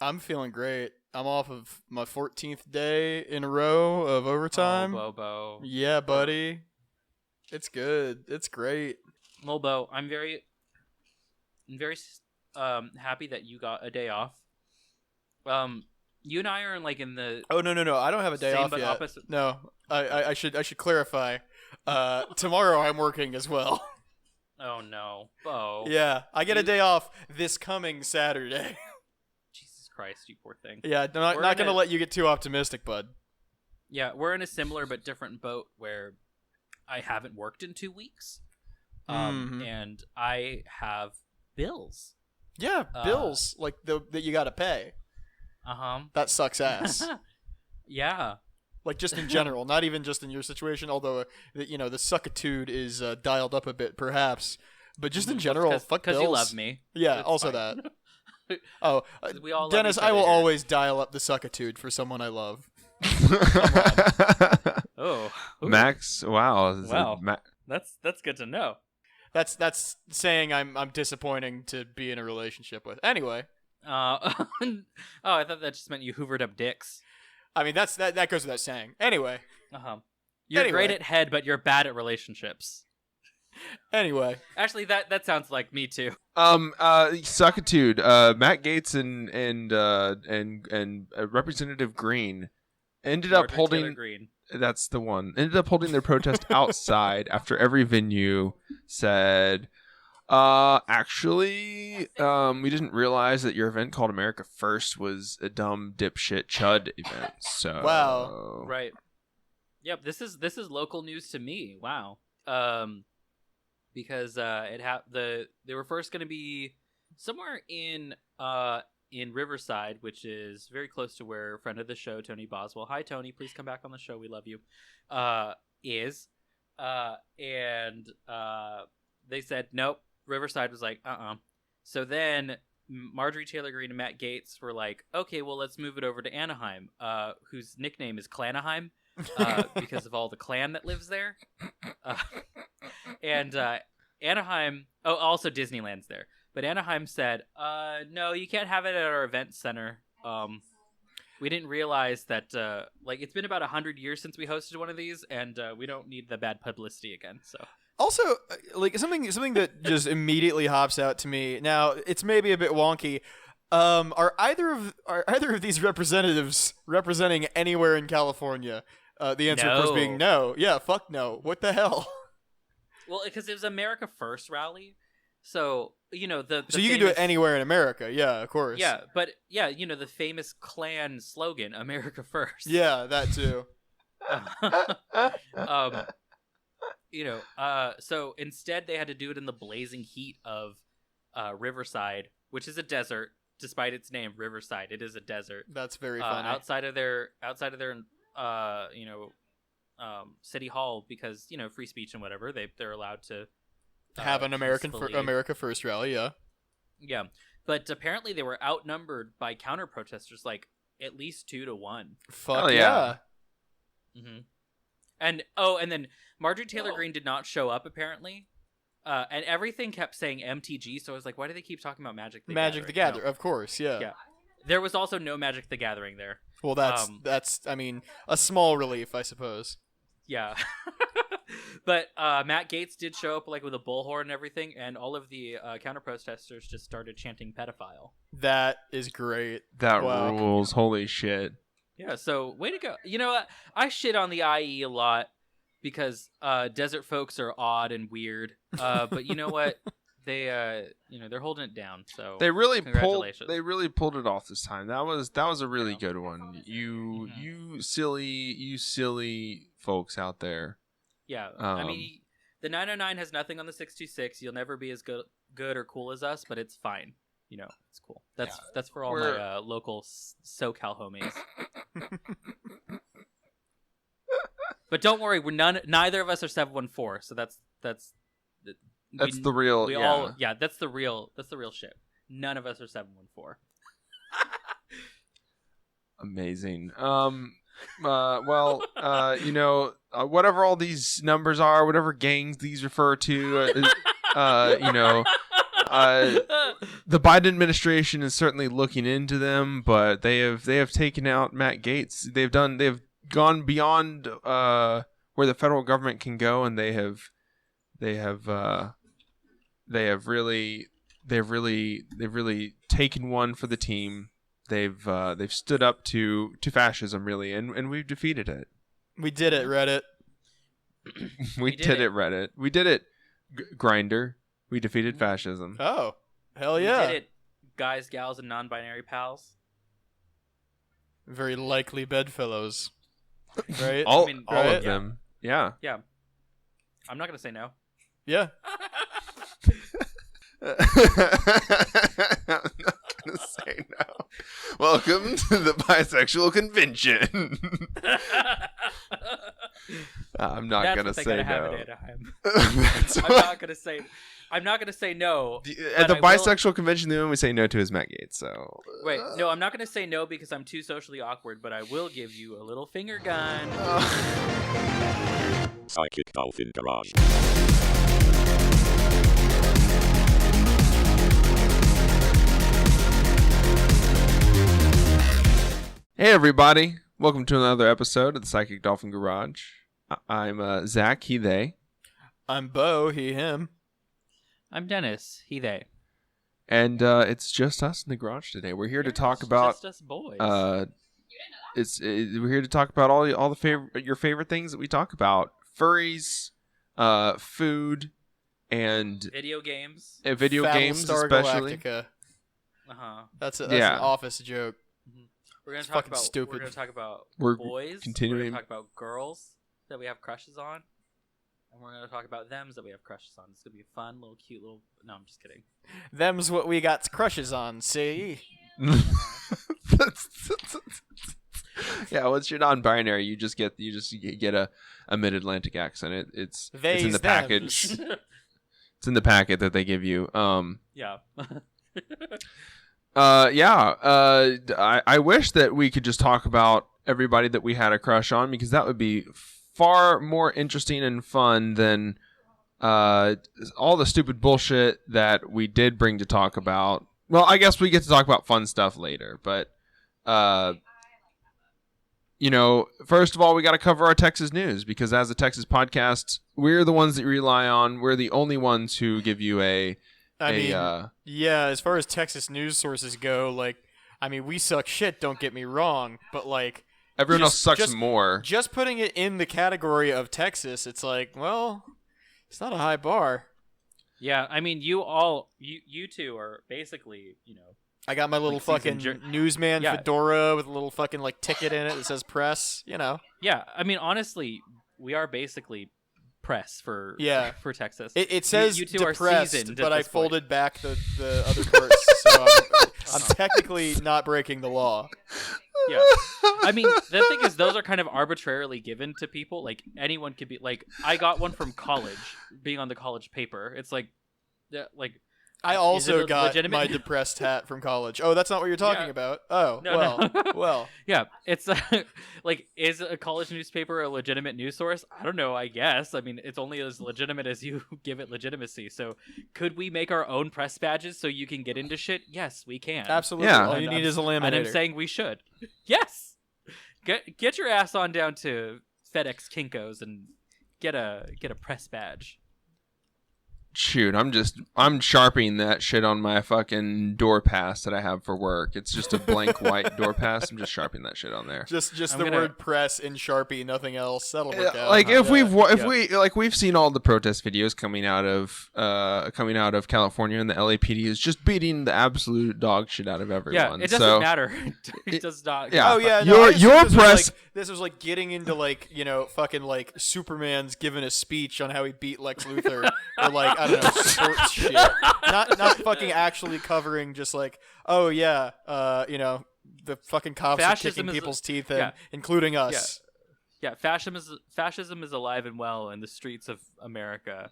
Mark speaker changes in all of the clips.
Speaker 1: I'm feeling great. I'm off of my 14th day in a row of overtime.
Speaker 2: Oh, Bobo.
Speaker 1: Yeah, buddy. It's good. It's great.
Speaker 2: Mobo, I'm very happy that you got a day off. You and I are in the
Speaker 1: Oh no! I don't have a day
Speaker 2: same
Speaker 1: off
Speaker 2: but
Speaker 1: yet.
Speaker 2: opposite.
Speaker 1: No, I should clarify. Tomorrow I'm working as well.
Speaker 2: Oh no, Bo.
Speaker 1: Yeah, I get a day off this coming Saturday.
Speaker 2: Jesus Christ, you poor thing.
Speaker 1: Yeah, I'm not gonna let you get too optimistic, bud.
Speaker 2: Yeah, we're in a similar but different boat where I haven't worked in 2 weeks, and I have bills.
Speaker 1: Yeah, bills that you gotta pay. That sucks ass.
Speaker 2: Yeah.
Speaker 1: Like just in general, not even just in your situation. Although the suckitude is dialed up a bit, perhaps. But just in general, fuck bills.
Speaker 2: Because you love me.
Speaker 1: Yeah,
Speaker 2: it's
Speaker 1: also
Speaker 2: fine.
Speaker 1: that. Oh,
Speaker 2: we all
Speaker 1: Dennis,
Speaker 2: love each
Speaker 1: I will
Speaker 2: other.
Speaker 1: always dial up the suckitude for someone I love.
Speaker 2: Oh, ooh.
Speaker 3: Max, wow.
Speaker 2: That's good to know.
Speaker 1: That's saying I'm disappointing to be in a relationship with. Anyway.
Speaker 2: Oh, I thought that just meant you hoovered up dicks.
Speaker 1: I mean, that goes without saying. Anyway.
Speaker 2: You're great at head, but you're bad at relationships.
Speaker 1: Anyway.
Speaker 2: Actually, that sounds like me too.
Speaker 3: Suckitude. Matt Gaetz and Representative Greene ended up holding.
Speaker 2: Green.
Speaker 3: That's the one. Ended up holding their protest outside after every venue said, actually, we didn't realize that your event called America First was a dumb dipshit chud event. So
Speaker 1: wow,
Speaker 2: right. Yep, this is local news to me. Wow. Because they were first going to be somewhere in Riverside, which is very close to where a friend of the show, Tony Boswell. Hi, Tony. Please come back on the show. We love you. Is. And they said, nope. Riverside was like, So then Marjorie Taylor Greene and Matt Gaetz were like, okay, well, let's move it over to Anaheim, whose nickname is Clanaheim, because of all the clan that lives there. And Anaheim, also Disneyland's there. But Anaheim said, no, you can't have it at our event center. We didn't realize that, it's been about 100 years since we hosted one of these, and we don't need the bad publicity again, so...
Speaker 1: Also, something that just immediately hops out to me. Now, it's maybe a bit wonky. Are either of these representatives representing anywhere in California? The answer, of course, being no. Yeah, fuck no. What the hell?
Speaker 2: Well, because it was America First rally, so the
Speaker 1: so you can do it anywhere in America. Yeah, of course.
Speaker 2: Yeah, but yeah, the famous Klan slogan, "America First."
Speaker 1: Yeah, that too.
Speaker 2: So instead they had to do it in the blazing heat of Riverside, which is a desert. Despite its name, Riverside, it is a desert.
Speaker 1: That's very funny.
Speaker 2: Outside of their city hall, because free speech and whatever, they're allowed to
Speaker 1: have an America First rally.
Speaker 2: Yeah, but apparently they were outnumbered by counter protesters, like at least 2-1.
Speaker 1: Fuck yeah.
Speaker 2: Mm-hmm. And then Marjorie Taylor Greene did not show up, apparently. And everything kept saying MTG, so I was like, why do they keep talking about Magic the Gathering?
Speaker 1: Magic the Gathering, of course, yeah.
Speaker 2: Yeah. There was also no Magic the Gathering there.
Speaker 1: Well, that's I mean, a small relief, I suppose.
Speaker 2: Yeah. But Matt Gaetz did show up with a bullhorn and everything, and all of the counter-protesters just started chanting pedophile.
Speaker 1: That is great.
Speaker 3: That rules. Holy shit.
Speaker 2: Yeah, so way to go. You know what? I shit on the IE a lot because desert folks are odd and weird. But you know what? They're holding it down. So
Speaker 3: they really
Speaker 2: congratulations.
Speaker 3: pulled it off this time. That was a really good one. You silly folks out there.
Speaker 2: Yeah. I mean, the 909 has nothing on the 626. You'll never be as good or cool as us, but it's fine. It's cool. That's for all my local SoCal homies. But don't worry, neither of us are 714, so that's
Speaker 3: the real.
Speaker 2: That's the real shit. None of us are 714.
Speaker 3: Amazing. Whatever all these numbers are, whatever gangs these refer to, the Biden administration is certainly looking into them, but they have taken out Matt Gaetz. They've gone beyond where the federal government can go, and they've really taken one for the team. They've stood up to fascism, really, and we've defeated it.
Speaker 1: We did it, Reddit.
Speaker 3: We did it, Reddit. We did it, Grindr. We defeated fascism.
Speaker 1: Oh, hell yeah!
Speaker 2: We did it, guys, gals, and non-binary pals.
Speaker 1: Very likely bedfellows, right?
Speaker 3: All
Speaker 1: right?
Speaker 3: of them. Yeah.
Speaker 2: Yeah. I'm not gonna say no.
Speaker 1: Yeah.
Speaker 3: I'm not gonna say no. Welcome to the bisexual convention. I'm not gonna say no.
Speaker 2: I'm not gonna say no.
Speaker 3: At the bisexual convention, the only we say no to is Matt Gaetz. So
Speaker 2: wait, no, I'm not gonna say no because I'm too socially awkward. But I will give you a little finger gun.
Speaker 4: Psychic Dolphin Garage.
Speaker 3: Hey everybody, welcome to another episode of the Psychic Dolphin Garage. I'm Zach, he, they.
Speaker 1: I'm Bo, he, him.
Speaker 2: I'm Dennis, he, they.
Speaker 3: And it's just us in the garage today. We're here to talk about
Speaker 2: just us boys.
Speaker 3: we're here to talk about all the your favorite things that we talk about: furries, food, and
Speaker 2: video games.
Speaker 3: Video games, especially.
Speaker 1: Galactica.
Speaker 2: Uh-huh.
Speaker 1: That's an office joke.
Speaker 2: We're gonna
Speaker 1: It's
Speaker 2: talk
Speaker 1: fucking
Speaker 2: about
Speaker 1: stupid.
Speaker 2: We're gonna talk about
Speaker 3: We're
Speaker 2: boys.
Speaker 3: continuing-
Speaker 2: We're gonna talk about girls that we have crushes on, and we're gonna talk about thems that we have crushes on. It's gonna be a fun, little, cute, little. No, I'm just kidding.
Speaker 1: Them's what we got crushes on. See.
Speaker 3: Yeah, once you're non-binary, you just get a mid-Atlantic accent. It's in the package. It's in the packet that they give you.
Speaker 2: Yeah.
Speaker 3: I wish that we could just talk about everybody that we had a crush on, because that would be far more interesting and fun than all the stupid bullshit that we did bring to talk about. Well, I guess we get to talk about fun stuff later, but first of all, we got to cover our Texas news, because as a Texas podcast, we're the ones that you rely on. We're the only ones who give you
Speaker 1: as far as Texas news sources go, we suck shit, don't get me wrong, but
Speaker 3: everyone else sucks more.
Speaker 1: Just putting it in the category of Texas, it's it's not a high bar.
Speaker 2: Yeah, I mean, you two are basically,
Speaker 1: I got my little fucking newsman fedora with a little fucking ticket in it that says press,
Speaker 2: Yeah, I mean, honestly, we are basically press for Texas.
Speaker 1: It says
Speaker 2: you two are
Speaker 1: depressed,
Speaker 2: seasoned
Speaker 1: but
Speaker 2: at
Speaker 1: I
Speaker 2: this
Speaker 1: folded back the other parts, so I'm technically not breaking the law.
Speaker 2: Yeah, I mean, the thing is, those are kind of arbitrarily given to people. Anyone could be I got one from college, being on the college paper. It's
Speaker 1: I also got
Speaker 2: legitimate?
Speaker 1: my depressed hat from college. Oh, that's not what you're talking about? Oh,
Speaker 2: No.
Speaker 1: well.
Speaker 2: Yeah, it's is a college newspaper a legitimate news source? I don't know, I guess. I mean, it's only as legitimate as you give it legitimacy. So could we make our own press badges so you can get into shit? Yes, we can.
Speaker 1: Absolutely.
Speaker 3: Yeah.
Speaker 1: All you need is a laminator.
Speaker 2: And I'm saying we should. Yes! Get your ass on down to FedEx Kinko's and get a press badge.
Speaker 3: Shoot, I'm sharpening that shit on my fucking door pass that I have for work. It's just a blank white door pass. I'm just sharpening that shit on there.
Speaker 1: Just word press in Sharpie, nothing else. That'll work out.
Speaker 3: We've seen all the protest videos coming out of California, and the LAPD is just beating the absolute dog shit out of everyone.
Speaker 2: Yeah, it doesn't matter. It does not.
Speaker 3: Yeah.
Speaker 1: Oh yeah, no,
Speaker 3: your press.
Speaker 1: This was getting into fucking Superman's giving a speech on how he beat Lex Luthor, or I don't know, sports shit. Not fucking actually covering just the fucking cops are kicking people's teeth in, including us.
Speaker 2: Yeah, fascism is alive and well in the streets of America.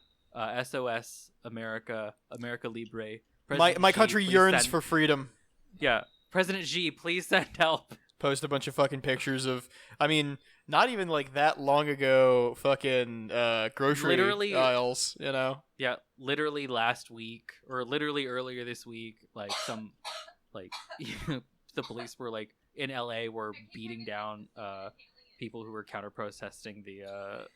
Speaker 2: SOS America, America Libre.
Speaker 1: My country yearns for freedom.
Speaker 2: Yeah, President Xi, please send help.
Speaker 1: post a bunch of fucking pictures of, I mean, not even like that long ago, fucking grocery aisles, you know?
Speaker 2: Yeah, literally last week, or literally earlier this week, like the police were like in LA were beating down people who were counter protesting the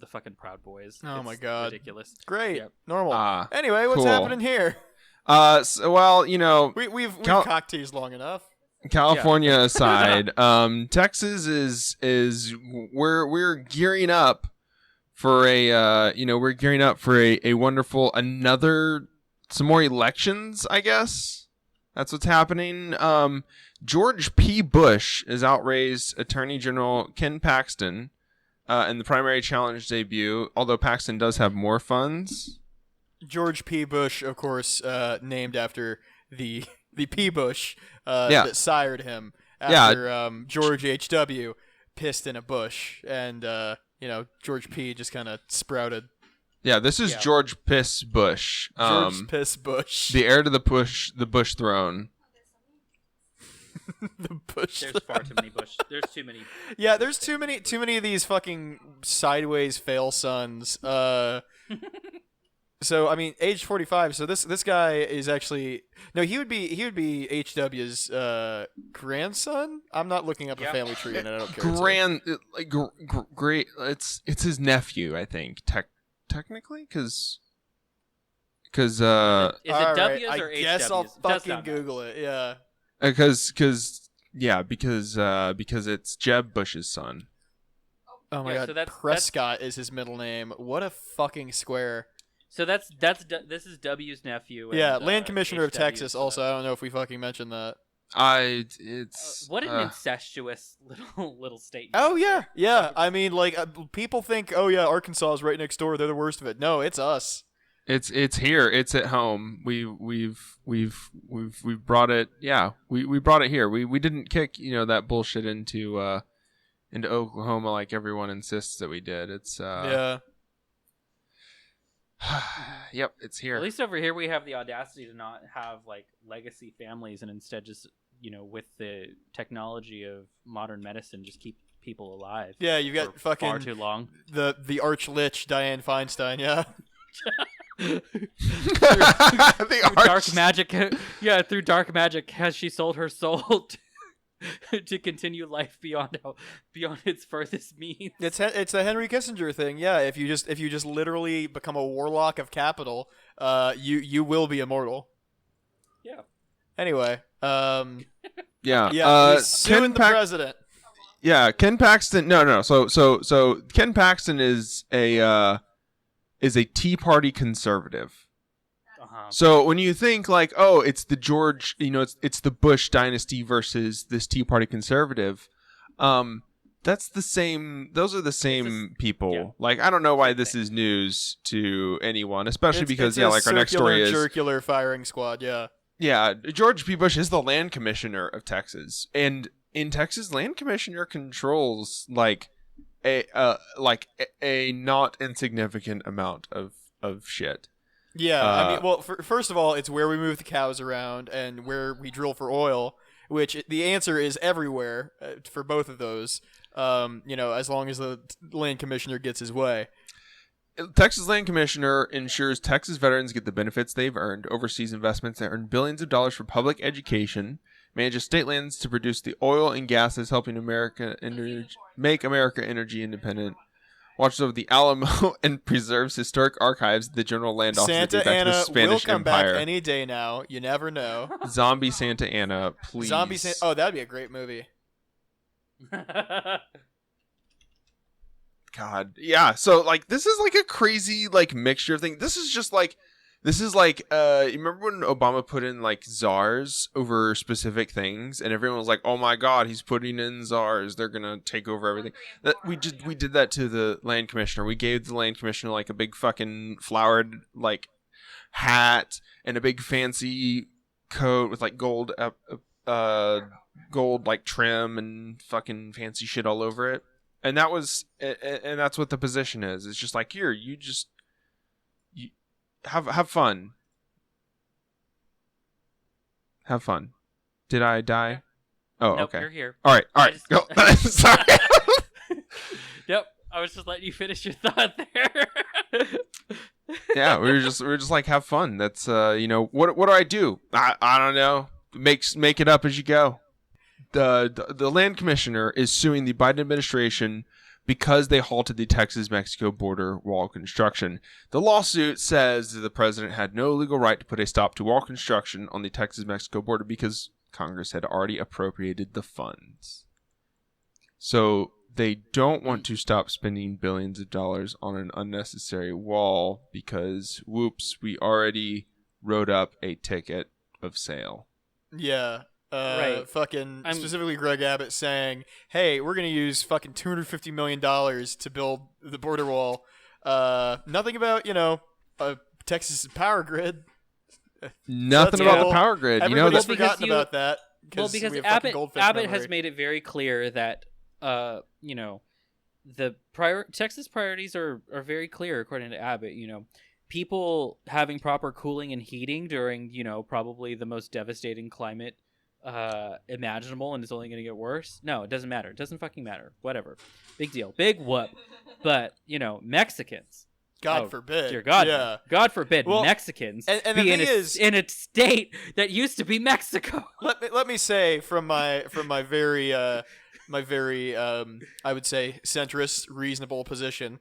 Speaker 2: fucking Proud Boys.
Speaker 1: Oh
Speaker 2: It's
Speaker 1: my God.
Speaker 2: ridiculous.
Speaker 1: Great.
Speaker 2: Yep.
Speaker 1: Normal. Anyway, what's
Speaker 3: cool.
Speaker 1: happening here?
Speaker 3: Well, you know,
Speaker 1: We've cock teased long enough.
Speaker 3: California aside, Texas is we're gearing up for a wonderful some more elections, I guess. That's what's happening. George P. Bush has outraised Attorney General Ken Paxton in the primary challenge debut, although Paxton does have more funds.
Speaker 1: George P. Bush, of course, named after the P. Bush that sired him after George H.W. pissed in a bush, and George P. just kind of sprouted.
Speaker 3: Yeah, this is George Piss Bush.
Speaker 1: George Piss Bush.
Speaker 3: The heir to the Bush throne.
Speaker 1: The Bush.
Speaker 2: There's far too many Bush. There's too many.
Speaker 1: Yeah, there's too many of these fucking sideways fail sons. So I mean, age 45. So this guy is actually he would be HW's grandson. I'm not looking up a family tree, and I don't care.
Speaker 3: Great. It's his nephew, I think. Technically, because
Speaker 2: is it W's or
Speaker 1: I guess
Speaker 2: HW's?
Speaker 1: I'll fucking Google it. Yeah.
Speaker 3: Because it's Jeb Bush's son.
Speaker 1: Oh my God. So Prescott is his middle name. What a fucking square.
Speaker 2: So this is W's nephew. And,
Speaker 1: Land Commissioner of
Speaker 2: HW's,
Speaker 1: Texas. Also, I don't know if we fucking mentioned that.
Speaker 2: What an incestuous little state.
Speaker 1: Oh yeah. I mean, like people think, oh yeah, Arkansas is right next door. They're the worst of it. No, it's us.
Speaker 3: It's here. It's at home. We've brought it. Yeah, we brought it here. We didn't kick that bullshit into Oklahoma like everyone insists that we did. It's Yep, it's here.
Speaker 2: At least over here we have the audacity to not have like legacy families and instead just with the technology of modern medicine just keep people alive.
Speaker 1: Yeah, you've got fucking
Speaker 2: far too long.
Speaker 1: The arch lich Dianne Feinstein. Yeah.
Speaker 2: Dark magic. Yeah, through dark magic has she sold her soul to continue life beyond its furthest means.
Speaker 1: It's the Henry Kissinger thing. Yeah, if you just literally become a warlock of capital, you will be immortal.
Speaker 2: Yeah.
Speaker 1: Anyway,
Speaker 3: he's
Speaker 1: suing the president.
Speaker 3: Yeah, Ken Paxton. No. So Ken Paxton is a Tea Party conservative. So when you think like, oh, it's the George, it's the Bush dynasty versus this Tea Party conservative, that's the same. Those are the same people. Yeah. Like, I don't know why this is news to anyone, especially because like our next story is
Speaker 1: circular firing squad. Yeah.
Speaker 3: Yeah, George P. Bush is the land commissioner of Texas, and in Texas, land commissioner controls like a not insignificant amount of shit.
Speaker 1: Yeah, I mean, well, first of all, it's where we move the cows around and where we drill for oil, which the answer is everywhere for both of those, as long as the land commissioner gets his way.
Speaker 3: Texas Land Commissioner ensures Texas veterans get the benefits they've earned, oversees investments that earn billions of dollars for public education, manages state lands to produce the oil and gases helping make America energy independent, watches over the Alamo, and preserves historic archives of the General Land Office that date back to the Spanish
Speaker 1: will come
Speaker 3: Empire.
Speaker 1: Back any day now. You never know.
Speaker 3: Zombie Santa Ana, please.
Speaker 1: Oh, that'd be a great movie.
Speaker 3: God, yeah. So like, this is like a crazy like mixture of things. This is like, you remember when Obama put in like czars over specific things, and everyone was like, "Oh my God, he's putting in czars. They're gonna take over everything." We did that to the land commissioner. We gave the land commissioner like a big fucking flowered like hat and a big fancy coat with like gold like trim and fucking fancy shit all over it. And that's what the position is. It's just like, here, you have fun. Have fun. Did I die? Oh,
Speaker 2: Nope,
Speaker 3: okay.
Speaker 2: you're here.
Speaker 3: All right.
Speaker 2: just-
Speaker 3: Go. Sorry.
Speaker 2: Yep, I was just letting you finish your thought there.
Speaker 3: Yeah, we were just like, have fun. That's what do I do? I don't know. Make it up as you go. The land commissioner is suing the Biden administration because they halted the Texas-Mexico border wall construction. The lawsuit says that the president had no legal right to put a stop to wall construction on the Texas-Mexico border because Congress had already appropriated the funds. So they don't want to stop spending billions of dollars on an unnecessary wall because, whoops, we already wrote up a ticket of sale.
Speaker 1: Yeah.
Speaker 2: Right.
Speaker 1: Fucking specifically Greg Abbott saying, hey, we're going to use fucking $250 million to build the border wall. Nothing about, Texas power grid.
Speaker 2: That's
Speaker 3: Nothing about
Speaker 1: cool.
Speaker 3: the power grid.
Speaker 1: Everybody's
Speaker 2: because
Speaker 1: forgotten about that.
Speaker 2: Well, because
Speaker 1: we have fucking
Speaker 2: Abbott
Speaker 1: goldfish
Speaker 2: has
Speaker 1: memory.
Speaker 2: made it very clear that the Texas priorities are very clear according to Abbott. People having proper cooling and heating during probably the most devastating climate imaginable, and it's only going to get worse. No, it doesn't matter. It doesn't fucking matter. Whatever. Big deal. Big whoop. But Mexicans.
Speaker 1: God forbid.
Speaker 2: Dear God.
Speaker 1: Yeah.
Speaker 2: God forbid
Speaker 1: Well,
Speaker 2: Mexicans
Speaker 1: and the
Speaker 2: be
Speaker 1: thing is,
Speaker 2: in a state that used to be Mexico.
Speaker 1: let me say from my very I would say centrist, reasonable position.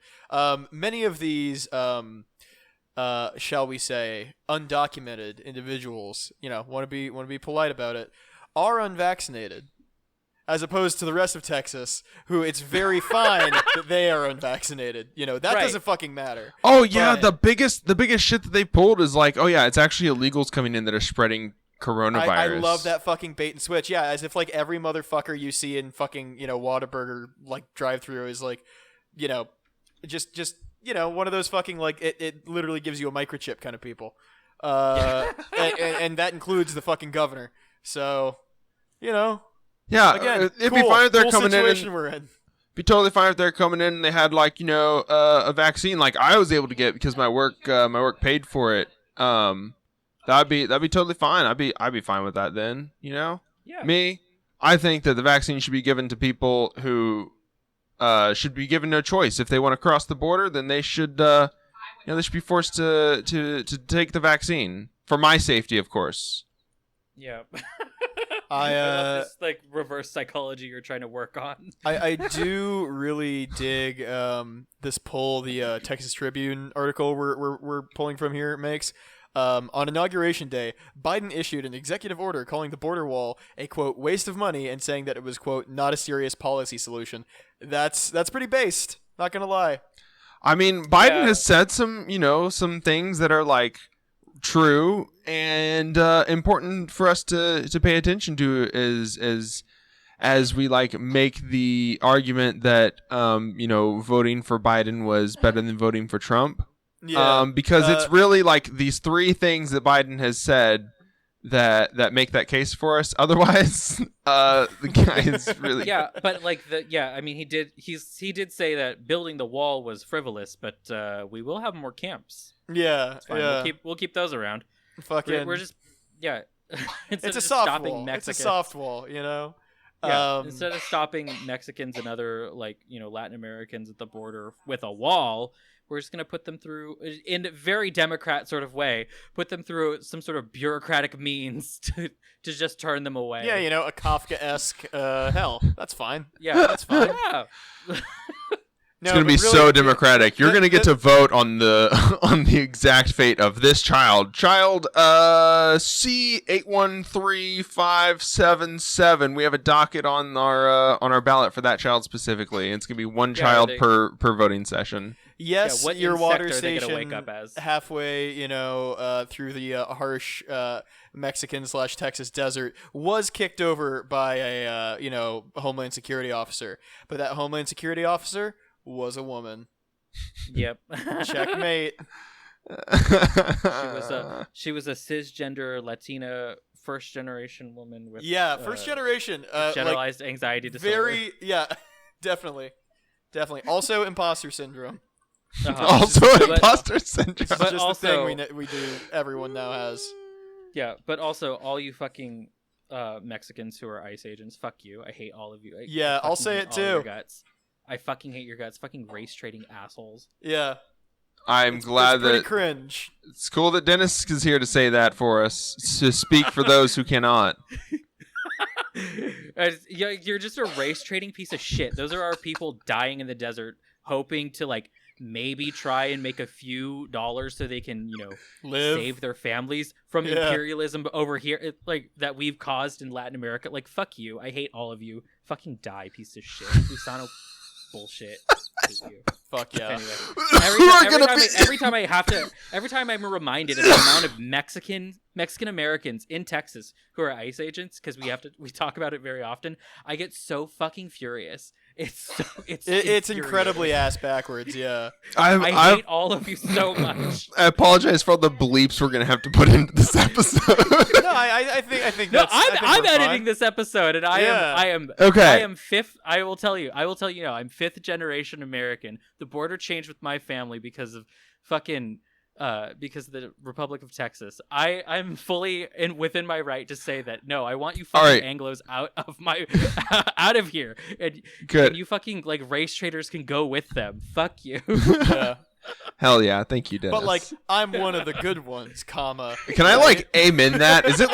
Speaker 1: Many of these shall we say undocumented individuals, want to be polite about it, are unvaccinated. As opposed to the rest of Texas, who it's very fine that they are unvaccinated. That
Speaker 2: Right.
Speaker 1: doesn't fucking matter.
Speaker 3: Oh yeah,
Speaker 1: But
Speaker 3: the biggest shit that they pulled is like, oh yeah, it's actually illegals coming in that are spreading coronavirus.
Speaker 1: I love that fucking bait and switch. Yeah, as if like every motherfucker you see in fucking Whataburger like drive-through is like, just one of those fucking like it literally gives you a microchip kind of people, and that includes the fucking governor. So,
Speaker 3: Yeah,
Speaker 1: again,
Speaker 3: it'd
Speaker 1: cool,
Speaker 3: be fine if they're
Speaker 1: cool
Speaker 3: coming in.
Speaker 1: situation
Speaker 3: And,
Speaker 1: we're in.
Speaker 3: be totally fine if they're coming in and they had like a vaccine like I was able to get because my work paid for it. That'd be totally fine. I'd be fine with that then.
Speaker 2: Yeah.
Speaker 3: Me, I think that the vaccine should be given to people who should be given no choice. If they want to cross the border, then they should they should be forced to take the vaccine for my safety, of course.
Speaker 2: Yeah.
Speaker 1: I
Speaker 2: love this like reverse psychology you're trying to work on.
Speaker 1: I do really dig this poll the Texas Tribune article we're pulling from here makes. On Inauguration Day, Biden issued an executive order calling the border wall a, quote, waste of money and saying that it was, quote, not a serious policy solution. That's pretty based, not gonna lie.
Speaker 3: I mean, Biden has said some things that are like true and important for us to pay attention to as we like make the argument that voting for Biden was better than voting for Trump.
Speaker 1: Yeah,
Speaker 3: because it's really like these three things that Biden has said that make that case for us. Otherwise, the guy is really
Speaker 2: but like I mean he did say that building the wall was frivolous, but we will have more camps.
Speaker 1: Yeah,
Speaker 2: It's fine.
Speaker 1: yeah.
Speaker 2: We'll keep those around.
Speaker 1: Fucking,
Speaker 2: We're just
Speaker 1: it's a soft wall. It's a soft wall,
Speaker 2: instead of stopping Mexicans and other Latin Americans at the border with a wall, we're just going to put them through, in a very Democrat sort of way, put them through some sort of bureaucratic means to just turn them away.
Speaker 1: Yeah, a Kafka-esque hell. That's fine.
Speaker 2: Yeah,
Speaker 1: That's fine.
Speaker 2: Yeah.
Speaker 3: It's going to be so democratic. You're going to get to vote on the exact fate of this child. Child C813577. We have a docket on our ballot for that child specifically. It's going to be one child per voting session.
Speaker 1: Yes,
Speaker 2: what
Speaker 1: your
Speaker 2: insect
Speaker 1: water
Speaker 2: are they
Speaker 1: station
Speaker 2: gonna wake up as?
Speaker 1: halfway, through the harsh Mexican/Texas desert was kicked over by a Homeland Security officer, but that Homeland Security officer was a woman.
Speaker 2: Yep.
Speaker 1: Checkmate.
Speaker 2: She was a cisgender Latina first generation woman with
Speaker 1: first generation
Speaker 2: generalized anxiety disorder.
Speaker 1: very definitely also imposter syndrome.
Speaker 3: Also imposter syndrome.
Speaker 1: It's
Speaker 2: But
Speaker 1: just
Speaker 2: also-
Speaker 1: the thing we do. Everyone now has.
Speaker 2: Yeah, but also all you fucking Mexicans who are ICE agents. Fuck you. I hate all of you.
Speaker 1: Yeah, I'll say it
Speaker 2: hate all your
Speaker 1: too.
Speaker 2: guts. I fucking hate your guts. Fucking race trading assholes.
Speaker 1: Yeah.
Speaker 3: I'm glad
Speaker 1: it's pretty
Speaker 3: that
Speaker 1: cringe.
Speaker 3: it's cool that Dennis is here to say that for us, to speak for those who cannot.
Speaker 2: You're just a race trading piece of shit. Those are our people dying in the desert, hoping to like maybe try and make a few dollars so they can,
Speaker 1: Live.
Speaker 2: save their families from imperialism over here, like that we've caused in Latin America. Like, fuck you. I hate all of you. Fucking die, piece of shit. Gusano bullshit. I hate you.
Speaker 1: Fuck yeah.
Speaker 2: Anyway, every time I'm reminded of the amount of Mexican Americans in Texas who are ICE agents, because we talk about it very often, I get so fucking furious. It's
Speaker 1: incredibly ass backwards. Yeah.
Speaker 3: I
Speaker 2: hate all of you so much.
Speaker 3: I apologize for all the bleeps we're gonna have to put into this episode.
Speaker 1: No, I think
Speaker 2: no,
Speaker 1: that's,
Speaker 2: I'm editing
Speaker 1: fine.
Speaker 2: this episode, and I am
Speaker 3: okay.
Speaker 2: I am fifth. I will tell you now. I'm fifth generation American. The border changed with my family because of fucking because of the Republic of Texas. I'm fully within my right to say that no, I want you fucking Anglos out of my out of here. And you fucking like race traders can go with them. Fuck you.
Speaker 1: Yeah.
Speaker 3: Hell yeah, thank you, Dennis.
Speaker 1: But like, I'm one of the good ones, comma.
Speaker 3: Can I like amen that? Is it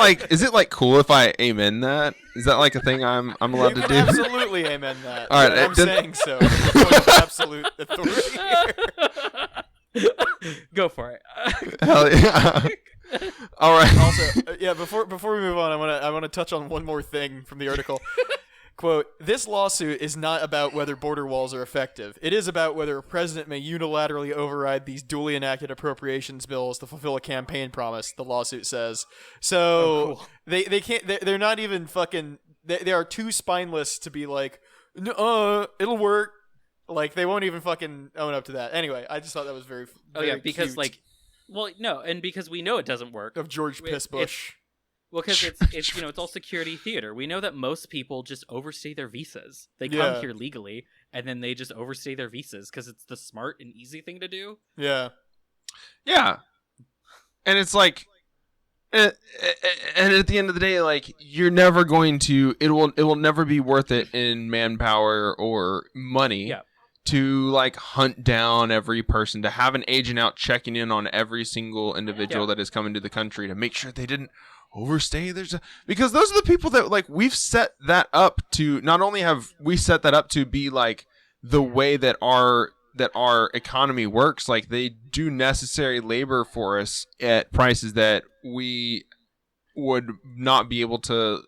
Speaker 3: like cool if I amen that? Is that like a thing I'm allowed to do?
Speaker 1: Absolutely amen that.
Speaker 3: All right,
Speaker 1: I'm saying so. Absolute authority here.
Speaker 2: Go for it.
Speaker 3: Hell yeah. All right.
Speaker 1: Also, before we move on, I want to touch on one more thing from the article. Quote, this lawsuit is not about whether border walls are effective. It is about whether a president may unilaterally override these duly enacted appropriations bills to fulfill a campaign promise, the lawsuit says. So
Speaker 2: cool.
Speaker 1: they can't, they're not even fucking, they are too spineless to be like, it'll work. Like, they won't even fucking own up to that. Anyway, I just thought that was very
Speaker 2: because
Speaker 1: cute
Speaker 2: like, well, no, and because we know it doesn't work.
Speaker 1: of George Pissbush.
Speaker 2: Well, because it's all security theater. We know that most people just overstay their visas. They come here legally, and then they just overstay their visas because it's the smart and easy thing to do.
Speaker 1: Yeah.
Speaker 3: Yeah. And it's like, and at the end of the day, like, you're never going to. It will never be worth it in manpower or money.
Speaker 2: Yeah.
Speaker 3: To like hunt down every person, to have an agent out checking in on every single individual that is coming to the country to make sure they didn't overstay. Because those are the people that like we've set that up to. Not only have we set that up to be like the way that our economy works, like they do necessary labor for us at prices that we would not be able to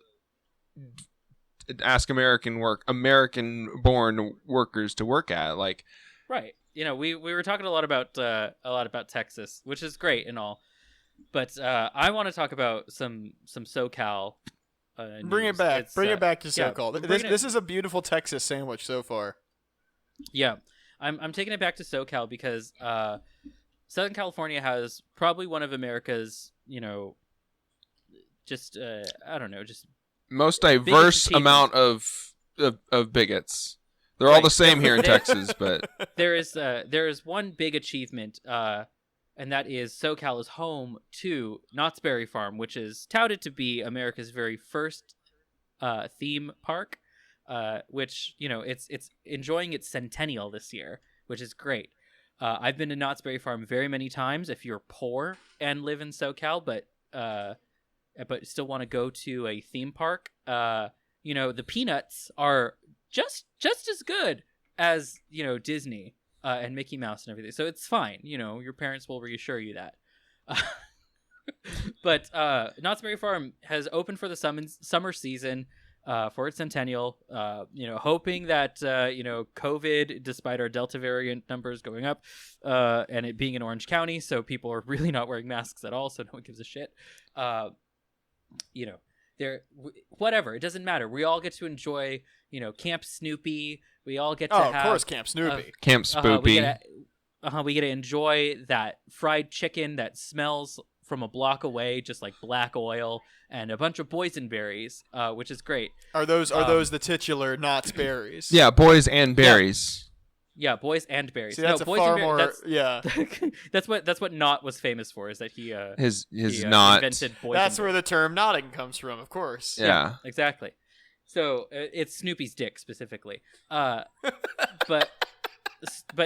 Speaker 3: ask American-born workers to work at, like,
Speaker 2: right. We were talking a lot about Texas, which is great and all, but I want to talk about some SoCal.
Speaker 1: Bring it back. Bring it back to SoCal.
Speaker 2: Yeah,
Speaker 1: this is a beautiful Texas sandwich so far.
Speaker 2: Yeah, I'm taking it back to SoCal because Southern California has probably one of America's, just I don't know, just
Speaker 3: most diverse amount of bigots. They're all the same here in Texas, but
Speaker 2: there is one big achievement, and that is SoCal is home to Knott's Berry Farm, which is touted to be America's very first theme park, which it's enjoying its centennial this year, which is great. I've been to Knott's Berry Farm very many times. If you're poor and live in SoCal, but still want to go to a theme park, the peanuts are just as good as Disney and Mickey Mouse and everything. So it's fine. Your parents will reassure you that. But Knott's Berry Farm has opened for the summer season for its centennial. Hoping that COVID, despite our Delta variant numbers going up, and it being in Orange County, so people are really not wearing masks at all. So no one gives a shit. Whatever, it doesn't matter. We all get to enjoy, Camp Snoopy. We all get to have,
Speaker 1: of course, Camp Snoopy.
Speaker 3: Camp Spoopy.
Speaker 2: We get to enjoy that fried chicken that smells from a block away, just like black oil, and a bunch of boysenberries, which is great.
Speaker 1: Are those the titular Knott's berries?
Speaker 3: Yeah, boys and berries.
Speaker 2: Yeah, boys and berries.
Speaker 1: See, that's
Speaker 2: no,
Speaker 1: a
Speaker 2: boys
Speaker 1: far
Speaker 2: and
Speaker 1: more.
Speaker 2: berries.
Speaker 1: Yeah,
Speaker 2: That's what Knott was famous for. Is that he
Speaker 3: His
Speaker 2: he,
Speaker 3: knot.
Speaker 2: invented boys.
Speaker 1: that's
Speaker 2: and
Speaker 1: where
Speaker 2: berries.
Speaker 1: the term "nodding" comes from, of course.
Speaker 3: Yeah.
Speaker 2: Exactly. So it's Snoopy's dick specifically. But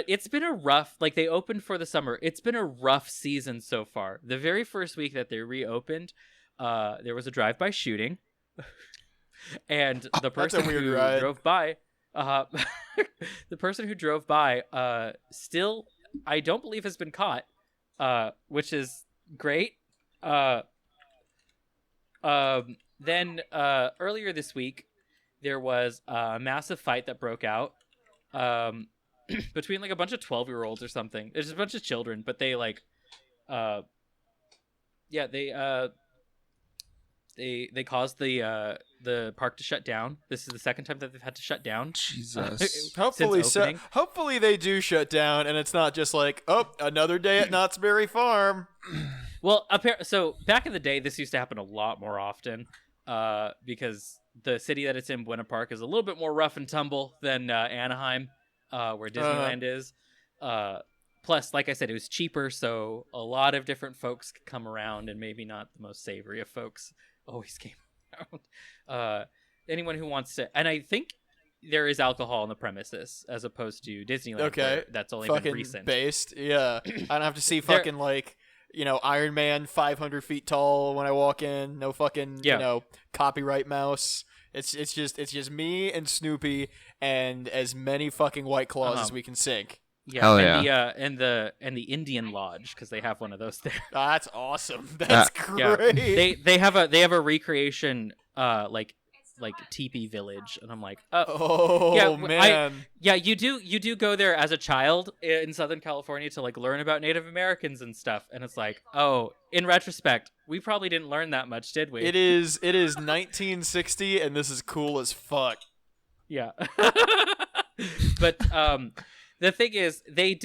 Speaker 2: it's been a rough. Like they opened for the summer. It's been a rough season so far. The very first week that they reopened, there was a drive-by shooting, and the person
Speaker 1: weird
Speaker 2: who
Speaker 1: ride.
Speaker 2: drove by, the person who drove by, still I don't believe has been caught, which is great. Then earlier this week, there was a massive fight that broke out between like a bunch of 12-year-olds or something. There's a bunch of children, but they like, they caused the park to shut down. This is the second time that they've had to shut down.
Speaker 3: Jesus.
Speaker 1: Hopefully,
Speaker 2: Since opening.
Speaker 1: hopefully they do shut down, and it's not just like, oh, another day at Knott's Berry Farm.
Speaker 2: Well, so back in the day, this used to happen a lot more often because the city that it's in, Buena Park, is a little bit more rough and tumble than Anaheim, where Disneyland is. Plus, like I said, it was cheaper, so a lot of different folks could come around, and maybe not the most savory of folks always came around. Anyone who wants to... And I think there is alcohol on the premises, as opposed to Disneyland,
Speaker 1: Okay,
Speaker 2: where that's only been
Speaker 1: fucking
Speaker 2: recent.
Speaker 1: based. Yeah, I don't have to see fucking like, Iron Man 500 feet tall when I walk in. No fucking copyright mouse. It's just me and Snoopy and as many fucking White Claws as we can sink.
Speaker 2: Yeah,
Speaker 3: Hell
Speaker 2: and
Speaker 3: yeah.
Speaker 2: the Indian Lodge, because they have one of those there.
Speaker 1: That's awesome. That's great.
Speaker 2: Yeah. They have a recreation like teepee village, and I'm like,
Speaker 1: man.
Speaker 2: you do go there as a child in Southern California to like learn about Native Americans and stuff, and it's like, oh, in retrospect, we probably didn't learn that much, did we?
Speaker 1: It is 1960, and this is cool as fuck.
Speaker 2: Yeah. But the thing is, they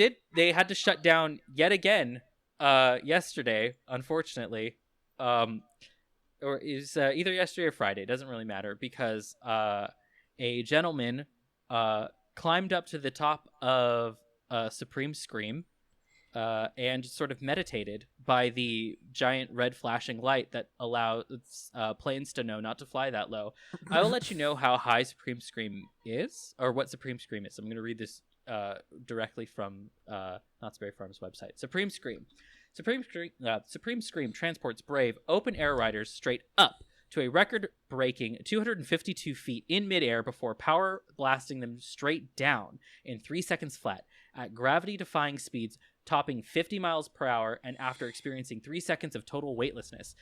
Speaker 2: had to shut down yet again yesterday, unfortunately. Or is either yesterday or Friday, doesn't really matter, because a gentleman climbed up to the top of Supreme Scream and sort of meditated by the giant red flashing light that allows planes to know not to fly that low. I will let you know how high Supreme Scream is, or what Supreme Scream is. I'm going to read this directly from Knott's Berry Farm's website. Supreme Scream. Supreme Scream transports brave open-air riders straight up to a record-breaking 252 feet in midair before power blasting them straight down in 3 seconds flat at gravity-defying speeds topping 50 miles per hour, and after experiencing 3 seconds of total weightlessness.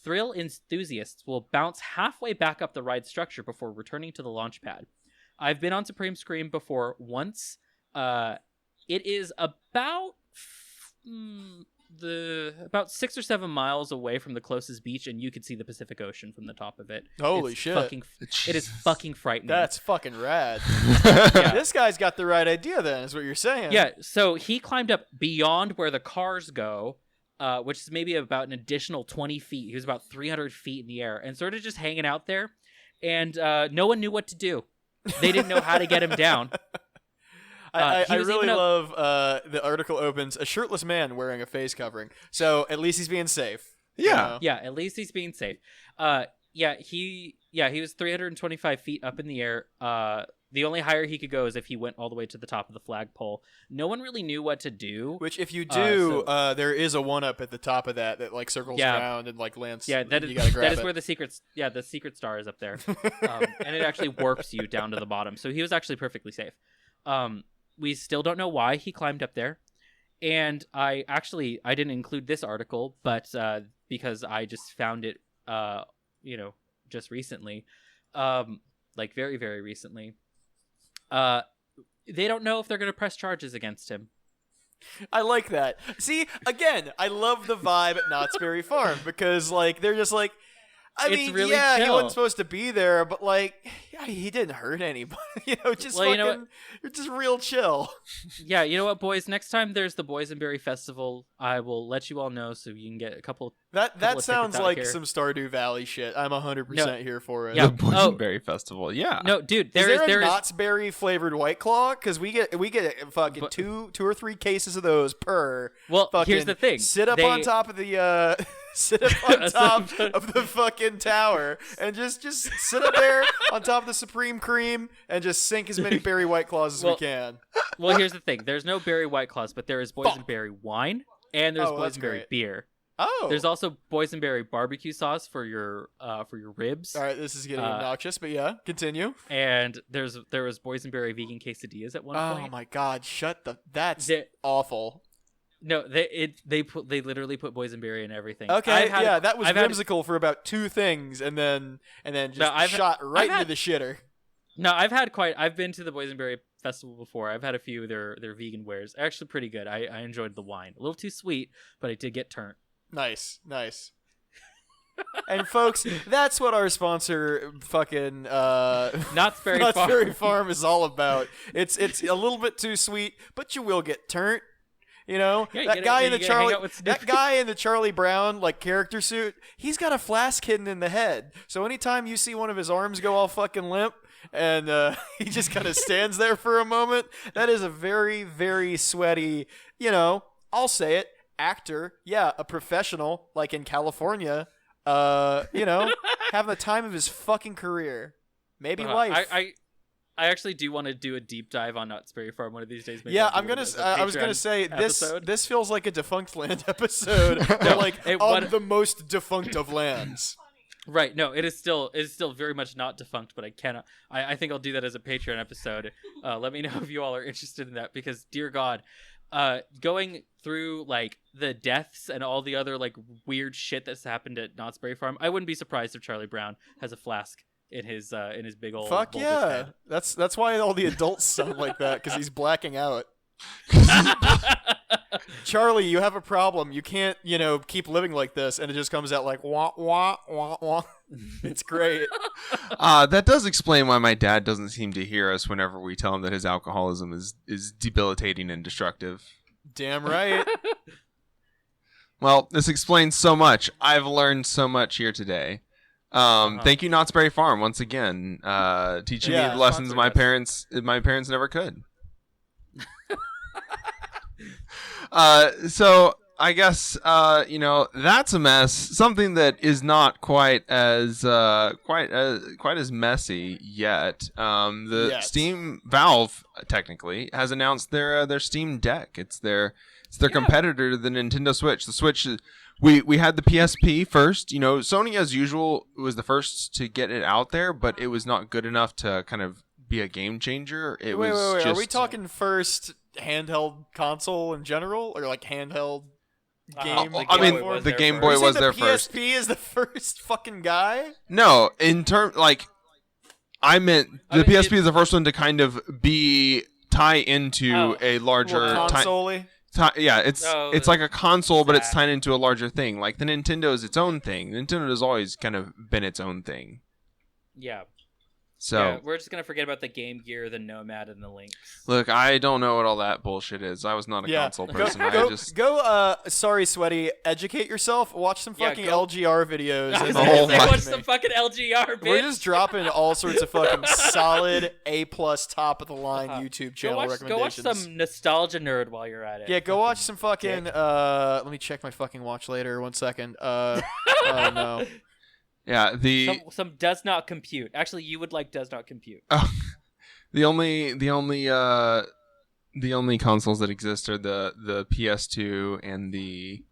Speaker 2: Thrill enthusiasts will bounce halfway back up the ride structure before returning to the launch pad. I've been on Supreme Scream before once. It is about... about 6 or 7 miles away from the closest beach, and you could see the Pacific Ocean from the top of it.
Speaker 1: Holy
Speaker 2: it's
Speaker 1: shit.
Speaker 2: It is fucking frightening.
Speaker 1: That's fucking rad.
Speaker 2: Yeah.
Speaker 1: This guy's got the right idea then, is what you're saying.
Speaker 2: Yeah, so he climbed up beyond where the cars go, which is maybe about an additional 20 feet. He was about 300 feet in the air and sort of just hanging out there, and no one knew what to do. They didn't know how to get him down.
Speaker 1: I really love the article opens, a shirtless man wearing a face covering. So at least he's being safe.
Speaker 3: Yeah.
Speaker 2: Yeah, at least he's being safe. He was 325 feet up in the air. The only higher he could go is if he went all the way to the top of the flagpole. No one really knew what to do.
Speaker 1: Which, if you do, there is a one-up at the top of that like circles around and like lands.
Speaker 2: Yeah,
Speaker 1: you gotta grab
Speaker 2: is
Speaker 1: it.
Speaker 2: where the secret star is up there, and it actually warps you down to the bottom. So he was actually perfectly safe. We still don't know why he climbed up there, and I didn't include this article, but because I just found it, just recently, like very, very recently. They don't know if they're going to press charges against him.
Speaker 1: I like that. See, again, I love the vibe at Knott's Berry Farm because, like, they're just like, I mean,
Speaker 2: really
Speaker 1: yeah, he
Speaker 2: chill.
Speaker 1: wasn't supposed to be there, but like, he didn't hurt anybody. Just
Speaker 2: Well, you know
Speaker 1: fucking, you're just real chill.
Speaker 2: Yeah, you know what, boys? Next time there's the Boysenberry Festival, I will let you all know so you can get a couple.
Speaker 1: That
Speaker 2: of
Speaker 1: sounds
Speaker 2: tickets out
Speaker 1: like
Speaker 2: here.
Speaker 1: some Stardew Valley shit. I'm 100% here for it.
Speaker 2: Yeah.
Speaker 3: The Boysenberry Festival. Yeah.
Speaker 2: No, dude,
Speaker 1: Is there
Speaker 2: there
Speaker 1: a
Speaker 2: is.
Speaker 1: Knott's Berry flavored White Claw? Because we get fucking
Speaker 2: But-
Speaker 1: two or three cases of those per.
Speaker 2: Well,
Speaker 1: Fucking
Speaker 2: here's the thing.
Speaker 1: Sit up
Speaker 2: They-
Speaker 1: on top of the sit up on top of the fucking tower and just sit up there on top of the Supreme Cream and just sink as many berry White Claws as we can.
Speaker 2: Well, here's the thing. There's no berry White Claws, but there is Boysenberry wine and there's
Speaker 1: Oh, that's
Speaker 2: Boysenberry
Speaker 1: great.
Speaker 2: beer.
Speaker 1: Oh,
Speaker 2: There's also Boysenberry barbecue sauce for your ribs.
Speaker 1: all right. This is getting obnoxious, but yeah, continue.
Speaker 2: And there was Boysenberry vegan quesadillas at one
Speaker 1: Oh
Speaker 2: point.
Speaker 1: my God! That's
Speaker 2: They-
Speaker 1: awful.
Speaker 2: No, they literally put Boysenberry in everything.
Speaker 1: Okay, that was
Speaker 2: I've had-
Speaker 1: whimsical for about two things, and then just
Speaker 2: I've-
Speaker 1: shot right
Speaker 2: I've
Speaker 1: into
Speaker 2: had-
Speaker 1: the shitter.
Speaker 2: No, I've been to the Boysenberry Festival before. I've had a few of their vegan wares. Actually pretty good. I enjoyed the wine. A little too sweet, but I did get turned.
Speaker 1: Nice. And folks, that's what our sponsor fucking
Speaker 2: Knott's Berry
Speaker 1: Knott's
Speaker 2: Farm.
Speaker 1: Berry Farm is all about. It's a little bit too sweet, but you will get turnt.
Speaker 2: Yeah, you
Speaker 1: That
Speaker 2: get
Speaker 1: guy
Speaker 2: it-
Speaker 1: in the
Speaker 2: you get to hang
Speaker 1: Charlie
Speaker 2: out with
Speaker 1: that
Speaker 2: Snoopy.
Speaker 1: guy in the Charlie Brown character suit, he's got a flask hidden in the head. So anytime you see one of his arms go all fucking limp and he just kind of stands there for a moment, that is a very, very sweaty, I'll say it, actor, a professional, like in California, having the time of his fucking career. Maybe life.
Speaker 2: I actually do want to do a deep dive on Knott's Berry Farm one of these days. Maybe
Speaker 1: Yeah,
Speaker 2: I'll
Speaker 1: I'm
Speaker 2: do it
Speaker 1: gonna.
Speaker 2: as a
Speaker 1: I was gonna
Speaker 2: Patreon
Speaker 1: say
Speaker 2: episode.
Speaker 1: this feels like a defunct land episode, but on the most defunct of lands.
Speaker 2: Right. No, it is still very much not defunct, but I cannot. I think I'll do that as a Patreon episode. Let me know if you all are interested in that because, dear God, going through the deaths and all the other weird shit that's happened at Knott's Berry Farm, I wouldn't be surprised if Charlie Brown has a flask in his big old
Speaker 1: Fuck
Speaker 2: bulbous
Speaker 1: yeah,
Speaker 2: head.
Speaker 1: that's why all the adults sound like that because he's blacking out. Charlie, you have a problem. You can't, keep living like this, and it just comes out like wah wah wah wah. It's great.
Speaker 3: That does explain why my dad doesn't seem to hear us whenever we tell him that his alcoholism is debilitating and destructive.
Speaker 1: Damn right.
Speaker 3: Well, this explains so much. I've learned so much here today. Thank you, Knott's Berry Farm, once again, teaching me lessons my parents never could. So I guess that's a mess. Something that is not quite as messy yet. The Steam Valve technically has announced their Steam Deck. It's their competitor to the Nintendo Switch. The Switch is. We had the PSP first. Sony, as usual, was the first to get it out there, but it was not good enough to kind of be a game changer. Wait.
Speaker 1: Are we talking first handheld console in general, or handheld game?
Speaker 3: The Game Boy was their first.
Speaker 1: PSP is the first fucking guy?
Speaker 3: No, in term I meant the PSP is the first one to kind of tie into a larger
Speaker 1: console.
Speaker 3: Yeah, it's like a console, but it's tied into a larger thing. Like the Nintendo is its own thing. Nintendo has always kind of been its own thing.
Speaker 2: Yeah.
Speaker 3: So
Speaker 2: yeah, we're just gonna forget about the Game Gear, the Nomad, and the Lynx.
Speaker 3: Look, I don't know what all that bullshit is. I was not a console person.
Speaker 1: Sorry, Sweaty. Educate yourself. Watch some fucking
Speaker 2: go-
Speaker 1: LGR videos.
Speaker 2: I was
Speaker 1: and
Speaker 2: gonna
Speaker 1: then
Speaker 2: say,
Speaker 1: get back
Speaker 2: watch
Speaker 1: to me.
Speaker 2: some fucking LGR, bitch.
Speaker 1: We're just dropping all sorts of fucking solid A+ top of the line YouTube channel
Speaker 2: Go watch
Speaker 1: recommendations.
Speaker 2: some Nostalgia Nerd while you're at it.
Speaker 1: Yeah, go watch some fucking. Let me check my fucking watch later. 1 second. Oh no.
Speaker 3: Yeah,
Speaker 2: some does not compute. Actually, you would like does not compute.
Speaker 3: the only consoles that exist are the PS2 and the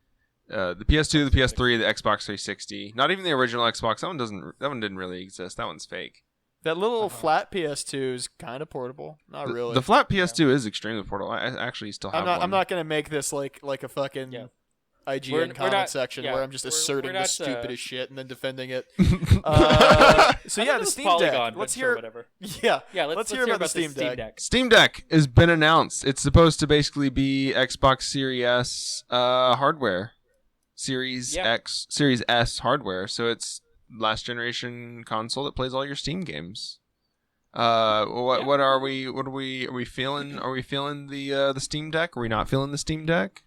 Speaker 3: PS2, the PS3, the Xbox 360. Not even the original Xbox. That one didn't really exist. That one's fake.
Speaker 1: That little flat PS2 is kind of portable. Not really.
Speaker 3: The flat PS2 is extremely portable. I actually still have one.
Speaker 1: I'm not gonna make this like a fucking IGN comment section where I'm just asserting the stupidest shit and then defending it. So yeah, the Steam
Speaker 2: Polygon,
Speaker 1: Deck. Let's
Speaker 2: but
Speaker 1: hear.
Speaker 2: whatever.
Speaker 1: Yeah,
Speaker 2: Let's
Speaker 1: hear about the Steam Deck.
Speaker 3: Steam Deck has been announced. It's supposed to basically be Xbox Series S hardware, Series S hardware. So it's last generation console that plays all your Steam games. What are we feeling? Are we feeling the Steam Deck? Are we not feeling the Steam Deck?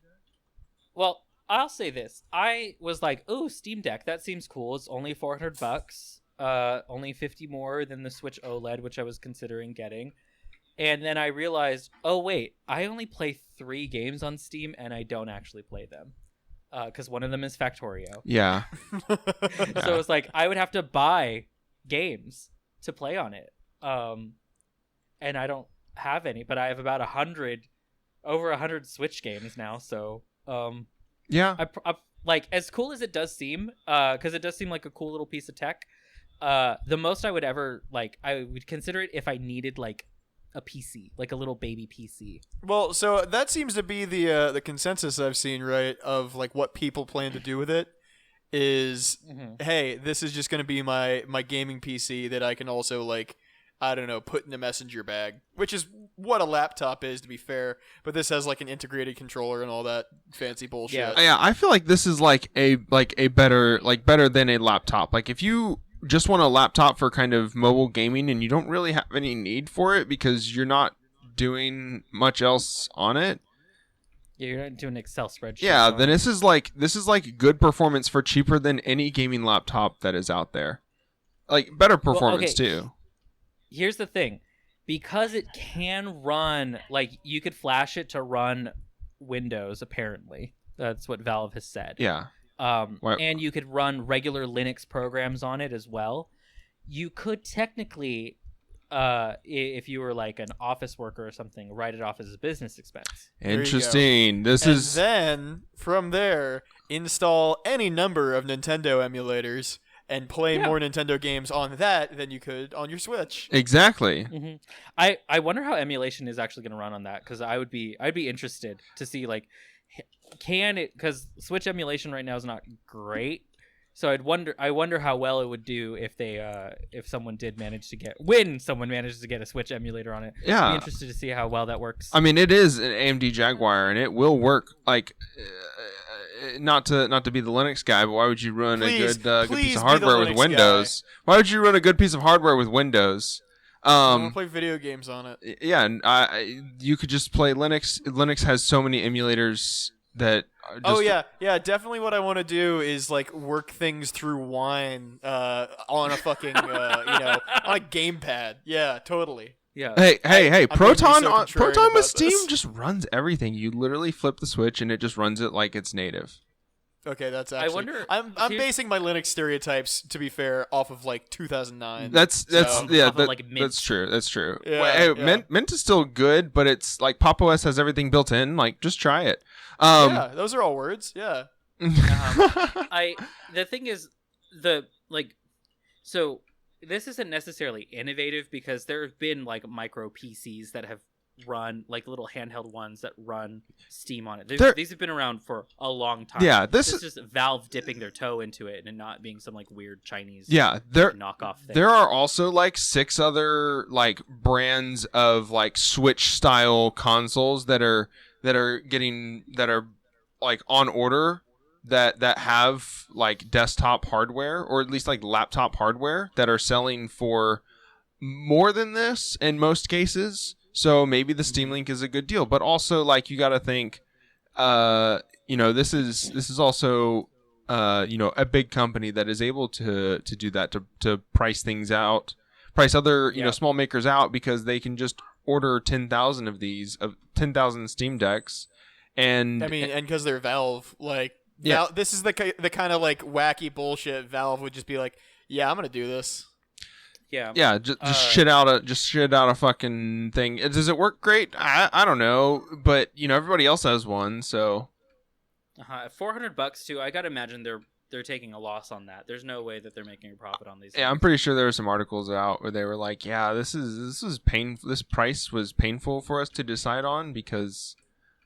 Speaker 2: Well, I'll say this. I was like, "Oh, Steam Deck, that seems cool. It's only $400. Only 50 more than the Switch OLED, which I was considering getting." And then I realized, oh wait, I only play 3 games on Steam, and I don't actually play them, because one of them is Factorio.
Speaker 3: Yeah.
Speaker 2: So it's like I would have to buy games to play on it, and I don't have any. But I have about over 100 Switch games now. So
Speaker 3: Yeah.
Speaker 2: I like, as cool as it does seem, because it does seem like a cool little piece of tech. The most I would ever I would consider it if I needed like a PC, like a little baby PC.
Speaker 1: Well, so that seems to be the consensus I've seen, right? Of like what people plan to do with it is, hey, this is just going to be my gaming PC that I can also like, I don't know, put in a messenger bag, which is what a laptop is, to be fair. But this has like an integrated controller and all that fancy bullshit.
Speaker 3: Yeah, I feel like this is like a better than a laptop. Like if you just want a laptop for kind of mobile gaming and you don't really have any need for it because you're not doing much else on it.
Speaker 2: Yeah, you're not doing Excel spreadsheets.
Speaker 3: Yeah, then this is like good performance for cheaper than any gaming laptop that is out there. Like better performance too.
Speaker 2: Here's the thing. Because it can run, like you could flash it to run Windows apparently. That's what Valve has said.
Speaker 3: Yeah.
Speaker 2: And you could run regular Linux programs on it as well. You could technically, if you were like an office worker or something, write it off as a business expense.
Speaker 3: Interesting.
Speaker 1: And then from there, install any number of Nintendo emulators and play more Nintendo games on that than you could on your Switch.
Speaker 3: Exactly.
Speaker 2: Mm-hmm. I wonder how emulation is actually going to run on that, because I'd be interested to see like, can it, because Switch emulation right now is not great, so I wonder how well it would do if someone manages to get a Switch emulator on it.
Speaker 3: Yeah,
Speaker 2: I'd be interested to see how well that works.
Speaker 3: I mean, it is an AMD Jaguar and it will work. Like not to be the Linux guy, but why would you run a good piece of hardware with Windows? Why would you run a good piece of hardware with Windows?
Speaker 1: I want to play video games on it.
Speaker 3: Yeah, and you could just play Linux. Linux has so many emulators that.
Speaker 1: Definitely. What I want to do is like work things through Wine on a fucking on a gamepad. Yeah, totally.
Speaker 2: Yeah.
Speaker 3: Hey! Proton with
Speaker 1: this.
Speaker 3: Steam just runs everything. You literally flip the switch and it just runs it like it's native.
Speaker 1: Okay, that's actually. I'm basing my Linux stereotypes, to be fair, off of like 2009.
Speaker 3: That's true. That's true. Yeah, Mint is still good, but it's like Pop! OS has everything built in. Like, just try it.
Speaker 1: Yeah, those are all words. Yeah.
Speaker 2: The thing is, so this isn't necessarily innovative, because there have been like micro PCs that have run, like little handheld ones that run Steam on it. These have been around for a long time.
Speaker 3: Yeah,
Speaker 2: this is just Valve dipping their toe into it and not being some like weird Chinese knockoff thing.
Speaker 3: There are also like 6 other like brands of like Switch style consoles that are like on order that have like desktop hardware, or at least like laptop hardware, that are selling for more than this in most cases. So maybe the Steam Link is a good deal, but also like you got to think, this is also a big company that is able to do that, to price things out, price other small makers out, because they can just order 10,000 of these, of 10,000 Steam Decks, and
Speaker 1: because they're Valve, like this is the kind of like wacky bullshit Valve would just be like, yeah, I'm gonna do this.
Speaker 2: Yeah.
Speaker 3: Just shit out a fucking thing. Does it work great? I don't know, but everybody else has one, so.
Speaker 2: $400 too. I gotta imagine they're taking a loss on that. There's no way that they're making a profit on these.
Speaker 3: Yeah,
Speaker 2: things.
Speaker 3: I'm pretty sure there were some articles out where they were like, yeah, this is painful. This price was painful for us to decide on because,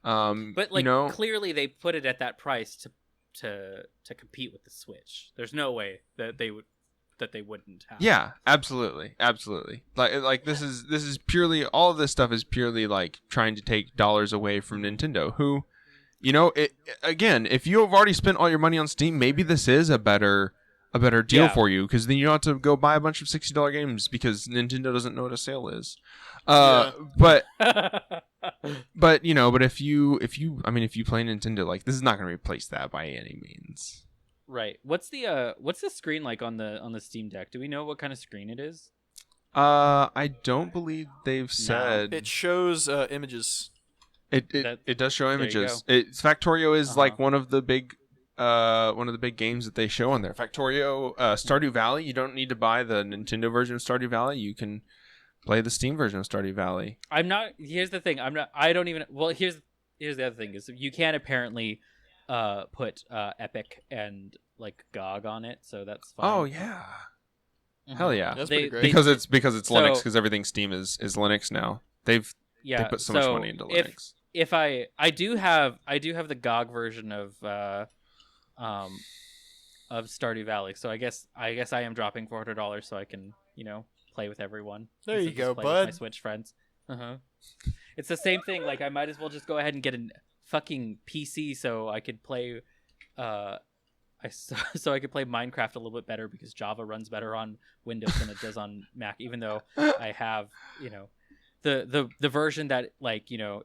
Speaker 2: but like clearly they put it at that price to compete with the Switch. There's no way that they wouldn't have.
Speaker 3: Yeah, absolutely. Like this is purely, all of this stuff is purely like trying to take dollars away from Nintendo, who, again, if you have already spent all your money on Steam, maybe this is a better deal
Speaker 2: Yeah.
Speaker 3: for you, because then you don't have to go buy a bunch of $60 games because Nintendo doesn't know what a sale is.
Speaker 1: Yeah.
Speaker 3: But but if you play Nintendo, like, this is not going to replace that by any means.
Speaker 2: Right. What's the screen like on the Steam Deck? Do we know what kind of screen it is?
Speaker 3: I don't believe they've said.
Speaker 1: It shows images.
Speaker 3: It does show
Speaker 2: you
Speaker 3: images. Factorio is
Speaker 2: Uh-huh.
Speaker 3: like one of the big games that they show on there. Factorio, Stardew Valley. You don't need to buy the Nintendo version of Stardew Valley. You can play the Steam version of Stardew Valley.
Speaker 2: I'm not. Here's the thing. I don't even. Well, here's the other thing is you can apparently put Epic and like GOG on it, so that's fine.
Speaker 3: Oh yeah,
Speaker 2: Mhm.
Speaker 3: hell yeah!
Speaker 1: That's pretty great.
Speaker 3: because it's
Speaker 2: so-
Speaker 3: Linux, because everything Steam is Linux now. They put so much money into Linux.
Speaker 2: If I do have the GOG version of Stardew Valley, so I guess I am dropping $400 so I can play with everyone.
Speaker 1: There
Speaker 2: instead
Speaker 1: you
Speaker 2: of
Speaker 1: go,
Speaker 2: just play with
Speaker 1: bud.
Speaker 2: my Switch friends. It's the same thing. Like I might as well just go ahead and get a fucking PC so I could play. So I could play Minecraft a little bit better because Java runs better on Windows than it does on Mac. Even though I have the version that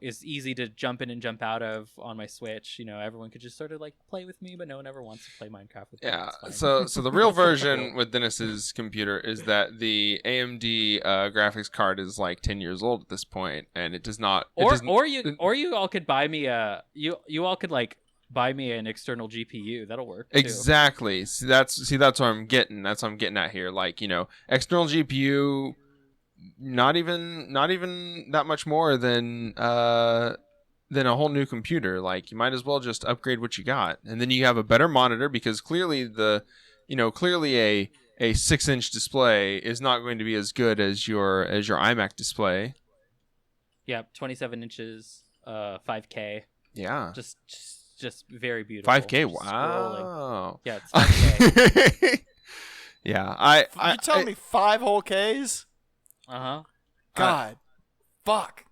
Speaker 2: is easy to jump in and jump out of on my Switch. Everyone could just sort of like play with me, but no one ever wants to play Minecraft with me.
Speaker 3: Yeah.
Speaker 2: It's fine.
Speaker 3: So the real version with Dennis's computer is that the AMD graphics card is like 10 years old at this point, and it does not.
Speaker 2: Or you all could buy me you all could like buy me an external GPU. That'll work too.
Speaker 3: Exactly. See, that's what I'm getting. That's what I'm getting at here. Like, external GPU, not even that much more than a whole new computer. Like, you might as well just upgrade what you got, and then you have a better monitor, because clearly a 6-inch display is not going to be as good as your iMac display.
Speaker 2: Yeah, 27 inches, 5K.
Speaker 3: Yeah.
Speaker 2: Just very beautiful.
Speaker 3: 5K.
Speaker 2: Just scrolling.
Speaker 3: Wow.
Speaker 2: Yeah, it's 5K.
Speaker 3: Yeah.
Speaker 1: You telling me 5 whole Ks? God. Fuck.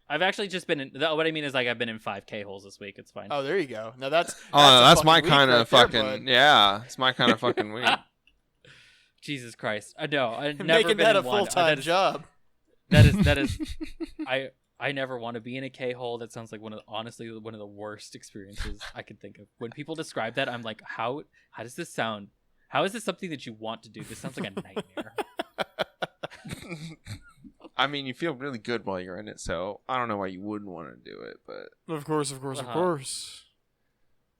Speaker 2: I've actually just been in. What I mean is, like, I've been in 5K holes this week. It's fine.
Speaker 1: Oh, there you go. Now that's
Speaker 3: That's my
Speaker 1: kind of
Speaker 3: fucking It's my kind of fucking week.
Speaker 2: Jesus Christ! I know. I've never
Speaker 1: Making
Speaker 2: been
Speaker 1: that a
Speaker 2: in one.
Speaker 1: full-time job.
Speaker 2: That is. I never want to be in a K hole. That sounds like honestly one of the worst experiences I could think of. When people describe that, I'm like, how does this sound? How is this something that you want to do? This sounds like a nightmare.
Speaker 3: I mean, you feel really good while you're in it, so I don't know why you wouldn't want to do it, but
Speaker 1: Of course.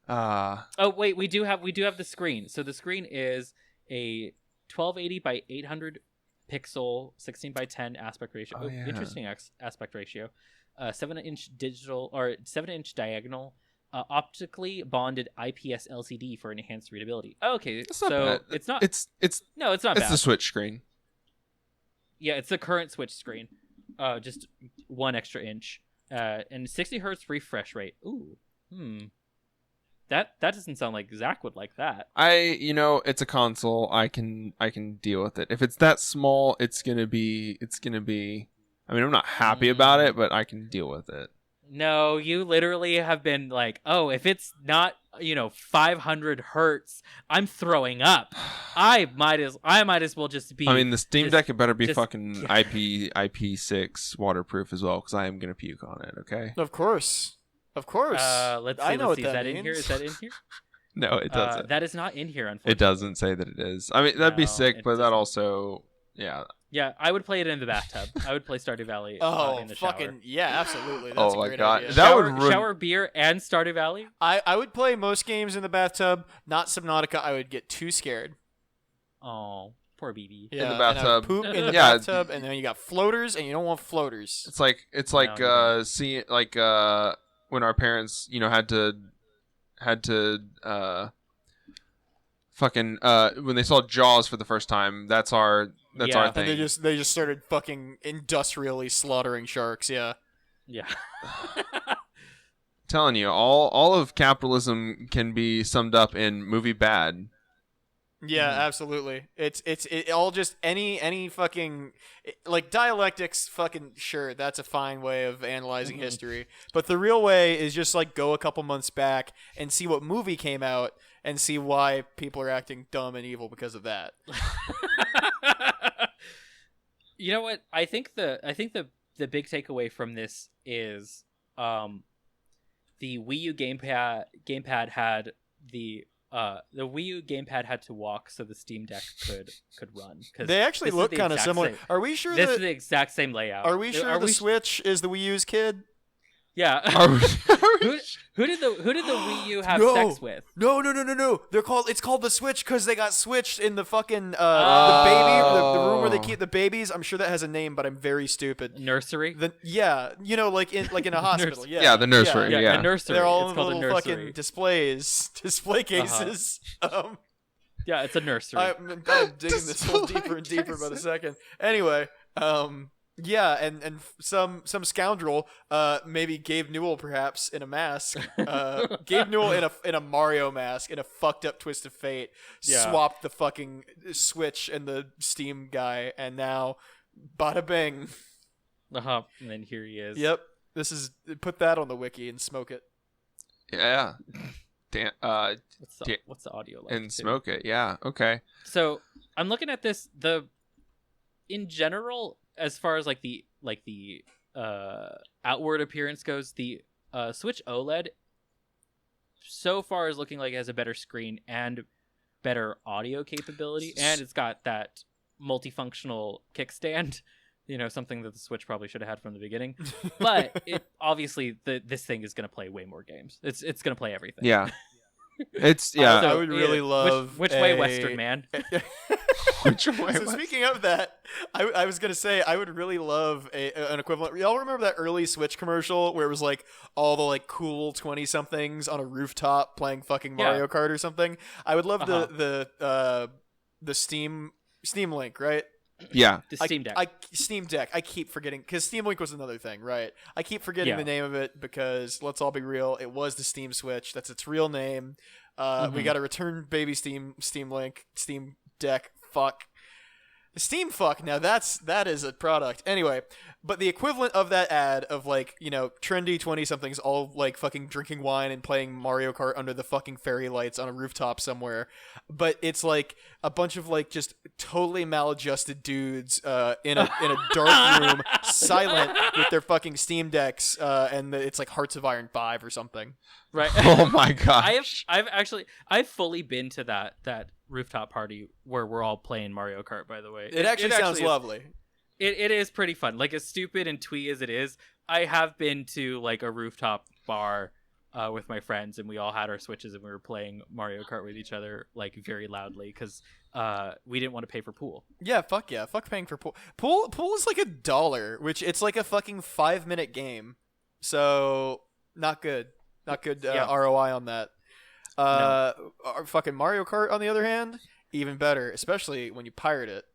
Speaker 2: Oh wait, we do have the screen. So the screen is a 1280 by 800 pixel 16 by 10 aspect ratio.
Speaker 3: Oh, yeah.
Speaker 2: Interesting aspect ratio. 7-inch digital or 7-inch diagonal, optically bonded IPS LCD for enhanced readability. Okay,
Speaker 3: it's not
Speaker 2: so
Speaker 3: bad.
Speaker 2: it's not.
Speaker 3: It's
Speaker 2: No, it's not
Speaker 3: it's
Speaker 2: bad.
Speaker 3: the Switch screen.
Speaker 2: Yeah, it's the current Switch screen. Just 1 extra inch. And 60 hertz refresh rate. Ooh. That doesn't sound like Zach would like that.
Speaker 3: It's a console. I can deal with it. If it's that small, it's gonna be. I mean, I'm not happy about it, but I can deal with it.
Speaker 2: No, you literally have been like, oh, if it's not 500 hertz, I'm throwing up. I might as well just be.
Speaker 3: I mean, the Steam Deck, it better be
Speaker 2: just-
Speaker 3: fucking IP6 waterproof as well, because I am gonna puke on it. Okay.
Speaker 1: Of course.
Speaker 2: Let's see.
Speaker 1: I know what
Speaker 2: Is
Speaker 1: that
Speaker 2: that
Speaker 1: means.
Speaker 2: in here? Is that in here?
Speaker 3: No, it doesn't.
Speaker 2: That is not in here, unfortunately.
Speaker 3: It doesn't say that it is. I mean, that'd be
Speaker 2: No,
Speaker 3: sick,
Speaker 2: it
Speaker 3: but that
Speaker 2: doesn't.
Speaker 3: also, yeah.
Speaker 2: Yeah, I would play it in the bathtub. I would play Stardew Valley
Speaker 1: Oh,
Speaker 2: in the shower.
Speaker 1: fucking yeah, absolutely. That's
Speaker 3: Oh
Speaker 1: a
Speaker 3: my
Speaker 1: great
Speaker 3: God.
Speaker 1: idea.
Speaker 3: That
Speaker 2: shower,
Speaker 3: would
Speaker 2: shower beer and Stardew Valley.
Speaker 1: I would play most games in the bathtub, not Subnautica. I would get too schared.
Speaker 2: Oh, poor BB.
Speaker 1: Yeah,
Speaker 3: the
Speaker 1: and I would
Speaker 3: bathtub.
Speaker 1: poop in the
Speaker 3: Yeah.
Speaker 1: bathtub, and then you got floaters, and you don't want floaters.
Speaker 3: It's like
Speaker 2: No,
Speaker 3: when our parents, had to when they saw Jaws for the first time. That's our
Speaker 2: Yeah.
Speaker 3: thing.
Speaker 1: And they just started fucking industrially slaughtering sharks. Yeah.
Speaker 2: Yeah.
Speaker 3: Telling you, all of capitalism can be summed up in movie bad.
Speaker 1: Yeah, absolutely. It all just any fucking like dialectics. Fucking sure, that's a fine way of analyzing history. But the real way is just like go a couple months back and see what movie came out, and see why people are acting dumb and evil because of that.
Speaker 2: You know what? I think the big takeaway from this is the Wii U gamepad had the Wii U gamepad had to walk so the Steam Deck could run.
Speaker 1: They actually look kind of similar. Are we sure
Speaker 2: this is the exact same layout?
Speaker 1: Are we sure the Switch is the Wii U's kid?
Speaker 2: Yeah. Who did the Wii U have sex with?
Speaker 1: No. It's called the Switch because they got switched in the fucking the baby the room where they keep the babies. I'm sure that has a name, but I'm very stupid.
Speaker 2: Nursery.
Speaker 1: Like in a hospital.
Speaker 3: Yeah, the nursery. Yeah,
Speaker 2: the nursery.
Speaker 1: They're all
Speaker 2: it's
Speaker 1: in
Speaker 2: called
Speaker 1: little fucking display cases.
Speaker 2: Yeah, it's a nursery.
Speaker 1: I'm digging this hole deeper and deeper by the second. Anyway, yeah, and some scoundrel, maybe Gabe Newell, perhaps in a mask, Gabe Newell in a Mario mask, in a fucked up twist of fate, swapped the fucking Switch and the Steam guy, and now, bada bing.
Speaker 2: And then here he is.
Speaker 1: Yep, put that on the wiki and smoke it.
Speaker 3: Yeah. Damn.
Speaker 2: What's the audio like?
Speaker 3: And smoke it. Yeah. Okay.
Speaker 2: So I'm looking at this. In general, as far as like the outward appearance goes, the Switch OLED so far is looking like it has a better screen and better audio capability, and it's got that multifunctional kickstand. Something that the Switch probably should have had from the beginning. But obviously this thing is going to play way more games. It's going to play everything.
Speaker 3: Yeah. I
Speaker 1: would really love
Speaker 2: which way Western man.
Speaker 3: Which way?
Speaker 1: So speaking of that, I was gonna say I would really love an equivalent. Y'all remember that early Switch commercial where it was like all the like cool 20-somethings on a rooftop playing fucking Mario Kart or something? I would love the Steam Link, right?
Speaker 3: Yeah.
Speaker 2: The Steam Deck.
Speaker 1: Steam Deck. I keep forgetting because Steam Link was another thing, right? I keep forgetting the name of it because let's all be real, it was the Steam Switch. That's its real name. We got to return baby Steam Link, Steam Deck. Fuck. Steam fuck. Now that is a product. Anyway, but the equivalent of that ad of like, trendy 20-somethings all like fucking drinking wine and playing Mario Kart under the fucking fairy lights on a rooftop somewhere. But it's like a bunch of like just totally maladjusted dudes in a dark room, silent with their fucking Steam Decks, and it's like Hearts of Iron 5 or something.
Speaker 2: Right.
Speaker 3: Oh my gosh.
Speaker 2: I've fully been to that rooftop party where we're all playing Mario Kart, by the way.
Speaker 1: It actually sounds lovely.
Speaker 2: It is pretty fun. Like, as stupid and twee as it is, I have been to like a rooftop bar with my friends, and we all had our Switches and we were playing Mario Kart with each other like very loudly because we didn't want to pay for pool.
Speaker 1: Yeah, fuck paying for pool. Pool is like $1, which it's like a fucking 5-minute game. So not good. Not good ROI on that. Fucking Mario Kart, on the other hand, even better, especially when you pirate it.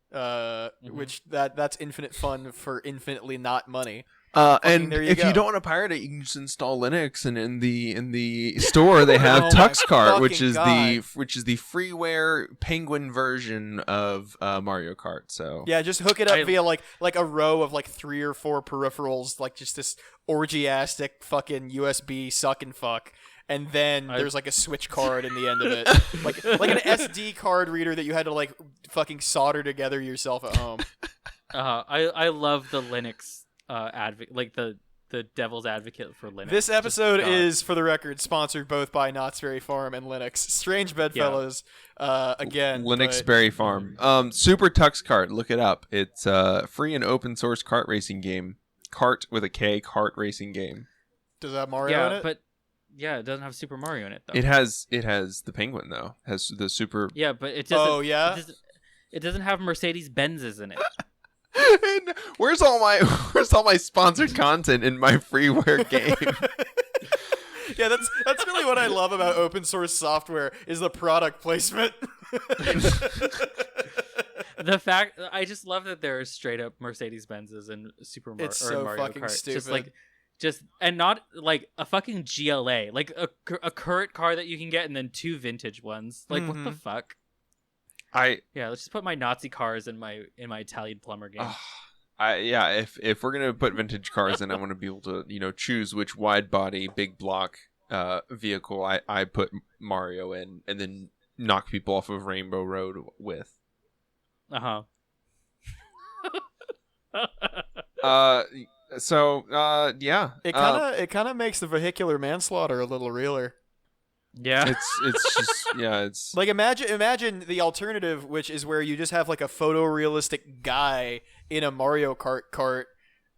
Speaker 1: Which that's infinite fun for infinitely not money.
Speaker 3: And if you don't want to pirate it, you can just install Linux, and in the store they have TuxKart, which is the freeware Penguin version of Mario Kart. So
Speaker 1: yeah, just hook it up via like a row of like 3 or 4 peripherals, like just this orgiastic fucking USB suck and fuck. And then there's like a Switch card in the end of it, like an SD card reader that you had to like fucking solder together yourself at home.
Speaker 2: I love the Linux advocate, like the devil's advocate for Linux.
Speaker 1: This episode is, for the record, sponsored both by Knott's Berry Farm and Linux. Strange bedfellows, again.
Speaker 3: Linux Berry Farm. Super TuxKart, look it up. It's a free and open source kart racing game. Kart with a K, kart racing game.
Speaker 1: Does that have Mario in it?
Speaker 2: But yeah, it doesn't have Super Mario in it though.
Speaker 3: It has the Penguin though. It has the Super.
Speaker 2: Yeah, but it doesn't.
Speaker 1: Oh yeah.
Speaker 2: It doesn't have Mercedes Benzes in it.
Speaker 3: And where's all my sponsored content in my freeware game?
Speaker 1: Yeah, that's really what I love about open source software is the product placement.
Speaker 2: The fact I just love that there are straight up Mercedes Benzes and
Speaker 1: it's so
Speaker 2: Mario
Speaker 1: fucking
Speaker 2: Kart.
Speaker 1: stupid.
Speaker 2: And not like a fucking GLA, like a current car that you can get, and then 2 vintage ones. Like what the fuck? Let's just put my Nazi cars in my Italian plumber game.
Speaker 3: If we're gonna put vintage cars in, I want to be able to choose which wide body big block vehicle I put Mario in and then knock people off of Rainbow Road with.
Speaker 2: Uh-huh.
Speaker 3: Yeah.
Speaker 1: It kind of makes the vehicular manslaughter a little realer.
Speaker 2: Yeah.
Speaker 3: It's just it's
Speaker 1: Like imagine the alternative, which is where you just have like a photorealistic guy in a Mario Kart cart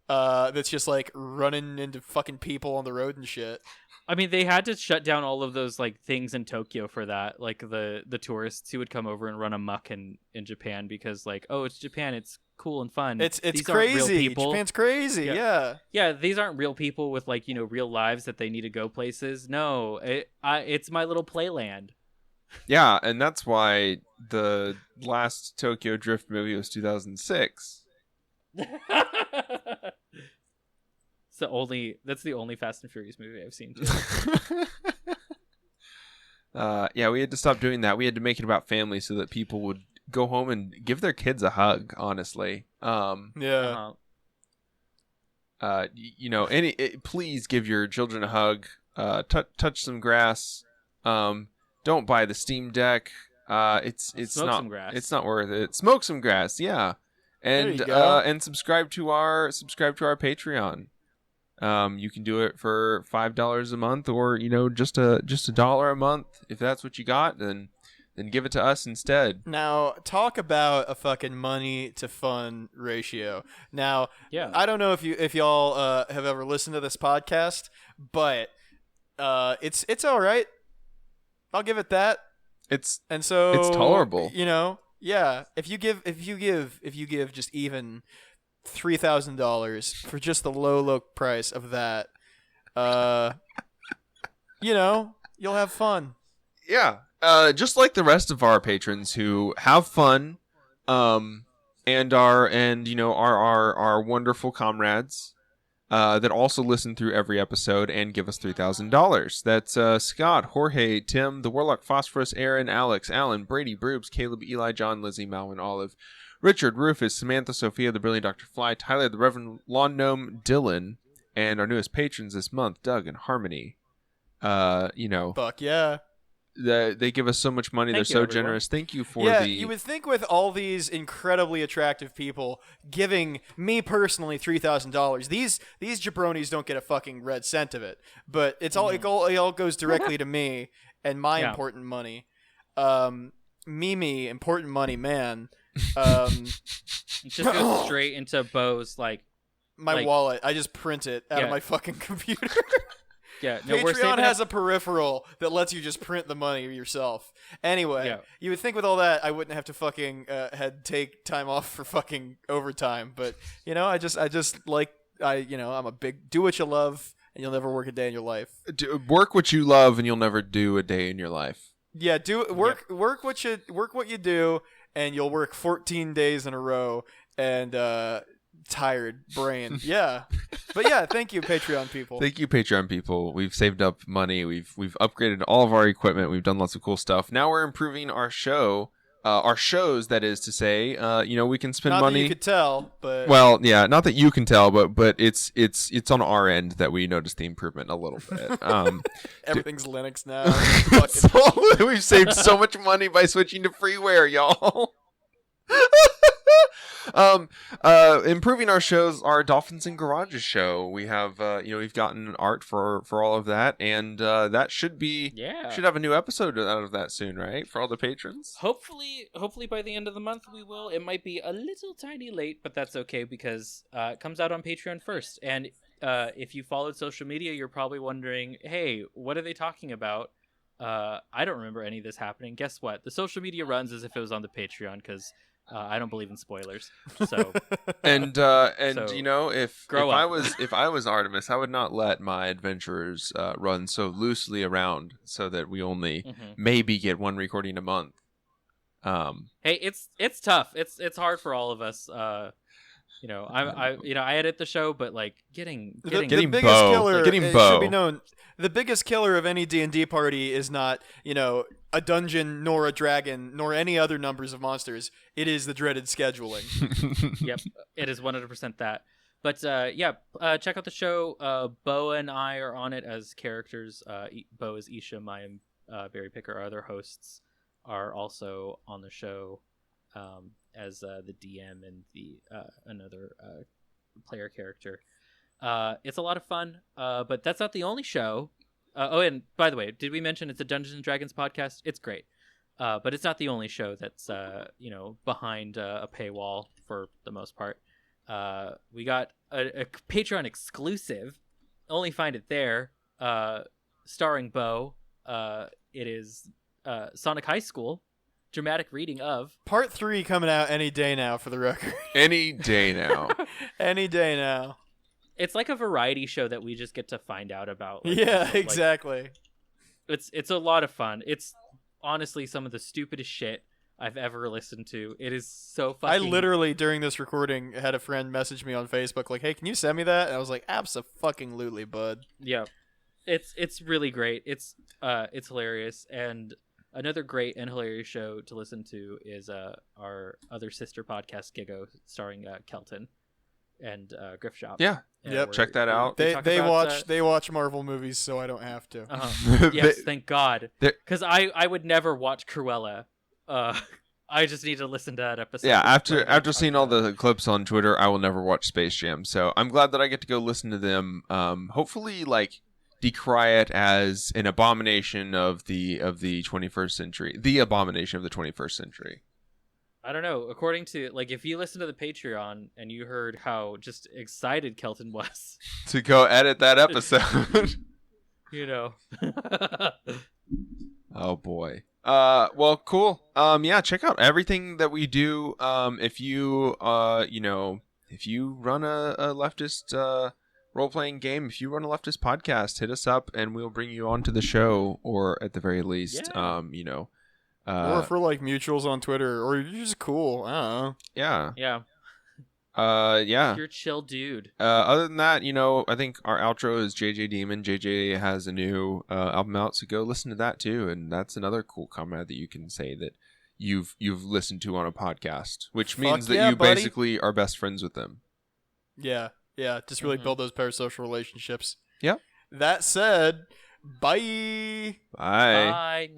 Speaker 1: that's just like running into fucking people on the road and shit.
Speaker 2: I mean, they had to shut down all of those like things in Tokyo for that, like the tourists who would come over and run amok in Japan because like, oh, it's Japan, it's cool and fun.
Speaker 1: It's
Speaker 2: These aren't real
Speaker 1: crazy.
Speaker 2: people.
Speaker 1: Japan's crazy. Yeah.
Speaker 2: Yeah, these aren't real people with like, real lives that they need to go places. No, it's my little playland.
Speaker 3: Yeah, and that's why the last Tokyo Drift movie was 2006.
Speaker 2: That's the only Fast and Furious movie I've seen.
Speaker 3: Yeah, we had to stop doing that. We had to make it about family so that people would go home and give their kids a hug, honestly.
Speaker 1: Yeah.
Speaker 3: Please give your children a hug. Touch some grass. Don't buy the Steam Deck. It's
Speaker 2: Smoke
Speaker 3: not
Speaker 2: some grass.
Speaker 3: It's not worth it. Smoke some grass, yeah. And
Speaker 1: There you go.
Speaker 3: And subscribe to our Patreon. You can do it for $5 a month, or just a dollar a month. If that's what you got, then give it to us instead.
Speaker 1: Now, talk about a fucking money to fun ratio. Now,
Speaker 2: Yeah.
Speaker 1: I don't know if y'all have ever listened to this podcast, but it's all right. I'll give it that.
Speaker 3: It's
Speaker 1: tolerable.
Speaker 3: It's
Speaker 1: Yeah. If you give just even $3,000 for just the low price of that, you'll have fun.
Speaker 3: Yeah. Just like the rest of our patrons who have fun, and are our wonderful comrades, that also listen through every episode and give us $3,000. That's Scott, Jorge, Tim, the Warlock, Phosphorus, Aaron, Alex, Alan, Brady, Broobs, Caleb, Eli, John, Lizzie, Malvin, Olive, Richard, Rufus, Samantha, Sophia, the Brilliant Dr. Fly, Tyler, the Reverend Lawn Gnome, Dylan, and our newest patrons this month, Doug and Harmony.
Speaker 1: Fuck yeah.
Speaker 3: They give us so much money.
Speaker 2: Thank
Speaker 3: They're
Speaker 2: you,
Speaker 3: so
Speaker 2: everyone.
Speaker 3: generous. Thank you for
Speaker 1: you would think with all these incredibly attractive people giving me personally $3,000, these jabronis don't get a fucking red cent of it. But it all goes directly to me and my important money. Mimi, important money, man.
Speaker 2: It just goes straight into Bo's like
Speaker 1: my wallet. I just print it out of my fucking computer.
Speaker 2: Yeah, no, we're
Speaker 1: Patreon
Speaker 2: saving
Speaker 1: has a peripheral that lets you just print the money yourself. Anyway, you would think with all that I wouldn't have to fucking take time off for fucking overtime, but I just like I'm a big do what you love and you'll never work a day in your life.
Speaker 3: Work what you love and you'll never do a day in your life.
Speaker 1: Yeah, work what you do and you'll work 14 days in a row and tired brain. Yeah. But yeah, thank you, Patreon people.
Speaker 3: Thank you, Patreon people. We've saved up money. We've upgraded all of our equipment. We've done lots of cool stuff. Now we're improving our shows. That is to say, we can spend
Speaker 1: Not
Speaker 3: money.
Speaker 1: that you could tell, but
Speaker 3: Well, yeah, not that you can tell, but it's on our end that we notice the improvement a little bit.
Speaker 1: everything's Linux now.
Speaker 3: So, we've saved so much money by switching to freeware, y'all. Improving our shows, our Dolphins and Garages show. We have, we've gotten art for all of that, and that should have a new episode out of that soon, right? For all the patrons.
Speaker 2: Hopefully by the end of the month we will. It might be a little tiny late, but that's okay because it comes out on Patreon first. And if you followed social media, you're probably wondering, hey, what are they talking about? I don't remember any of this happening. Guess what? The social media runs as if it was on the Patreon because I don't believe in spoilers. So
Speaker 3: and if
Speaker 2: grow
Speaker 3: I
Speaker 2: up.
Speaker 3: was Artemis, I would not let my adventurers run so loosely around so that we only maybe get one recording a month.
Speaker 2: Hey, it's tough. It's hard for all of us. I edit the show, but like getting
Speaker 1: the biggest
Speaker 3: Bo.
Speaker 1: killer.
Speaker 3: Getting
Speaker 1: it
Speaker 3: Bo.
Speaker 1: should be known. The biggest killer of any D&D party is not a dungeon nor a dragon nor any other numbers of monsters. It is the dreaded scheduling.
Speaker 2: Yep, it is 100% that. But check out the show. Bo and I are on it as characters. Bo is Isham. I am Barry Picker. Our other hosts are also on the show as the DM and the another player character. It's a lot of fun, but that's not the only show. And by the way, did we mention it's a Dungeons and Dragons podcast? It's great, but it's not the only show that's behind a paywall for the most part. We got a Patreon exclusive. Only find it there. Starring Bo. It is Sonic High School, dramatic reading of
Speaker 1: Part 3 coming out any day now, for the record.
Speaker 3: Any day now.
Speaker 1: Any day now.
Speaker 2: It's like a variety show that we just get to find out about.
Speaker 1: Exactly.
Speaker 2: It's a lot of fun. It's honestly some of the stupidest shit I've ever listened to. It is so fucking...
Speaker 1: I literally, during this recording, had a friend message me on Facebook like, hey, can you send me that? And I was like, abso-fucking-lutely, bud.
Speaker 2: Yeah. It's really great. It's hilarious. And another great and hilarious show to listen to is our other sister podcast, Gigo, starring Kelton and Griff Shop.
Speaker 3: Yeah.
Speaker 1: Yep.
Speaker 3: Check that out.
Speaker 1: They watch Marvel movies, so I don't have to.
Speaker 2: Yes, thank God. Because I would never watch Cruella. I just need to listen to that episode.
Speaker 3: Yeah, after seeing all the clips on Twitter, I will never watch Space Jam. So I'm glad that I get to go listen to them. Hopefully, decry it as an abomination of the 21st century. The abomination of the 21st century.
Speaker 2: I don't know. According to, if you listen to the Patreon and you heard how just excited Kelton was
Speaker 3: to go edit that episode. Oh boy. Well, cool. Check out everything that we do. If you if you run a leftist role-playing game, if you run a leftist podcast, hit us up and we'll bring you onto the show, or at the very least,
Speaker 1: or if we're mutuals on Twitter, or you're just cool. I don't know.
Speaker 3: Yeah.
Speaker 2: Yeah. You're a chill dude.
Speaker 3: Other than that, I think our outro is JJ Demon. JJ has a new album out, so go listen to that too. And that's another cool comment that you can say that you've listened to on a podcast, which means that you
Speaker 1: buddy.
Speaker 3: basically are best friends with them.
Speaker 1: Yeah. Just really build those parasocial relationships.
Speaker 3: Yeah.
Speaker 1: That said, bye.
Speaker 2: Bye.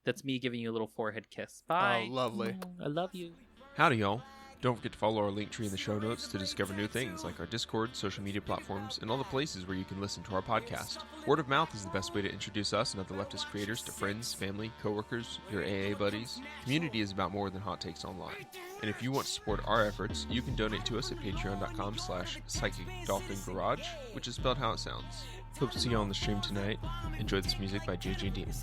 Speaker 2: That's me giving you a little forehead kiss. Bye.
Speaker 1: Oh, lovely.
Speaker 2: I love you.
Speaker 3: Howdy, y'all. Don't forget to follow our link tree in the show notes to discover new things like our Discord, social media platforms, and all the places where you can listen to our podcast. Word of mouth is the best way to introduce us and other leftist creators to friends, family, coworkers, your AA buddies. Community is about more than hot takes online. And if you want to support our efforts, you can donate to us at patreon.com/psychicdolphingarage, which is spelled how it sounds. Hope to see you on the stream tonight. Enjoy this music by JJ Demon.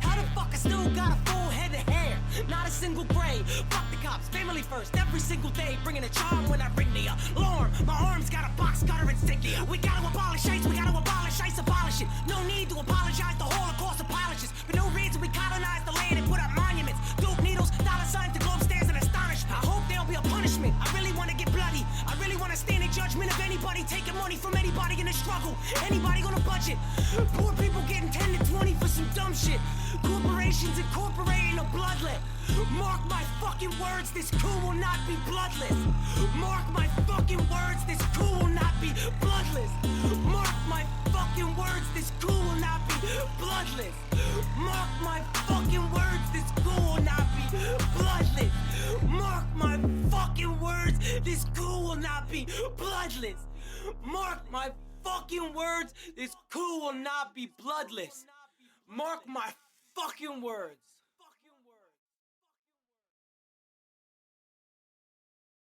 Speaker 4: How the fuck I still got a full head of hair? Not a single gray. Fuck the cops, family first, every single day. Bringing a charm when I ring the alarm. My arms got a box cutter insignia. We gotta abolish ice, we gotta abolish ice, abolish it. No need to apologize, the Holocaust abolishes. For no reason we colonize the land and put up monuments. Dope needles, dollar signs, the globe stands in astonishment. I hope there'll be a punishment. I really wanna get bloody. I really wanna stand in judgment of anybody taking money from anybody in the struggle. Anybody on a budget. Poor people getting 10 to 20 for some dumb shit. Corporations incorporating a bloodlet. Mark my fucking words, this coup will not be bloodless. Mark my fucking words, this coup will not be bloodless. Mark my fucking words, this coup will not be bloodless. Mark my fucking words, this coup will not be bloodless. Mark my fucking words, this coup will not be bloodless. Mark my fucking words, this coup will not be bloodless. Mark my fucking words.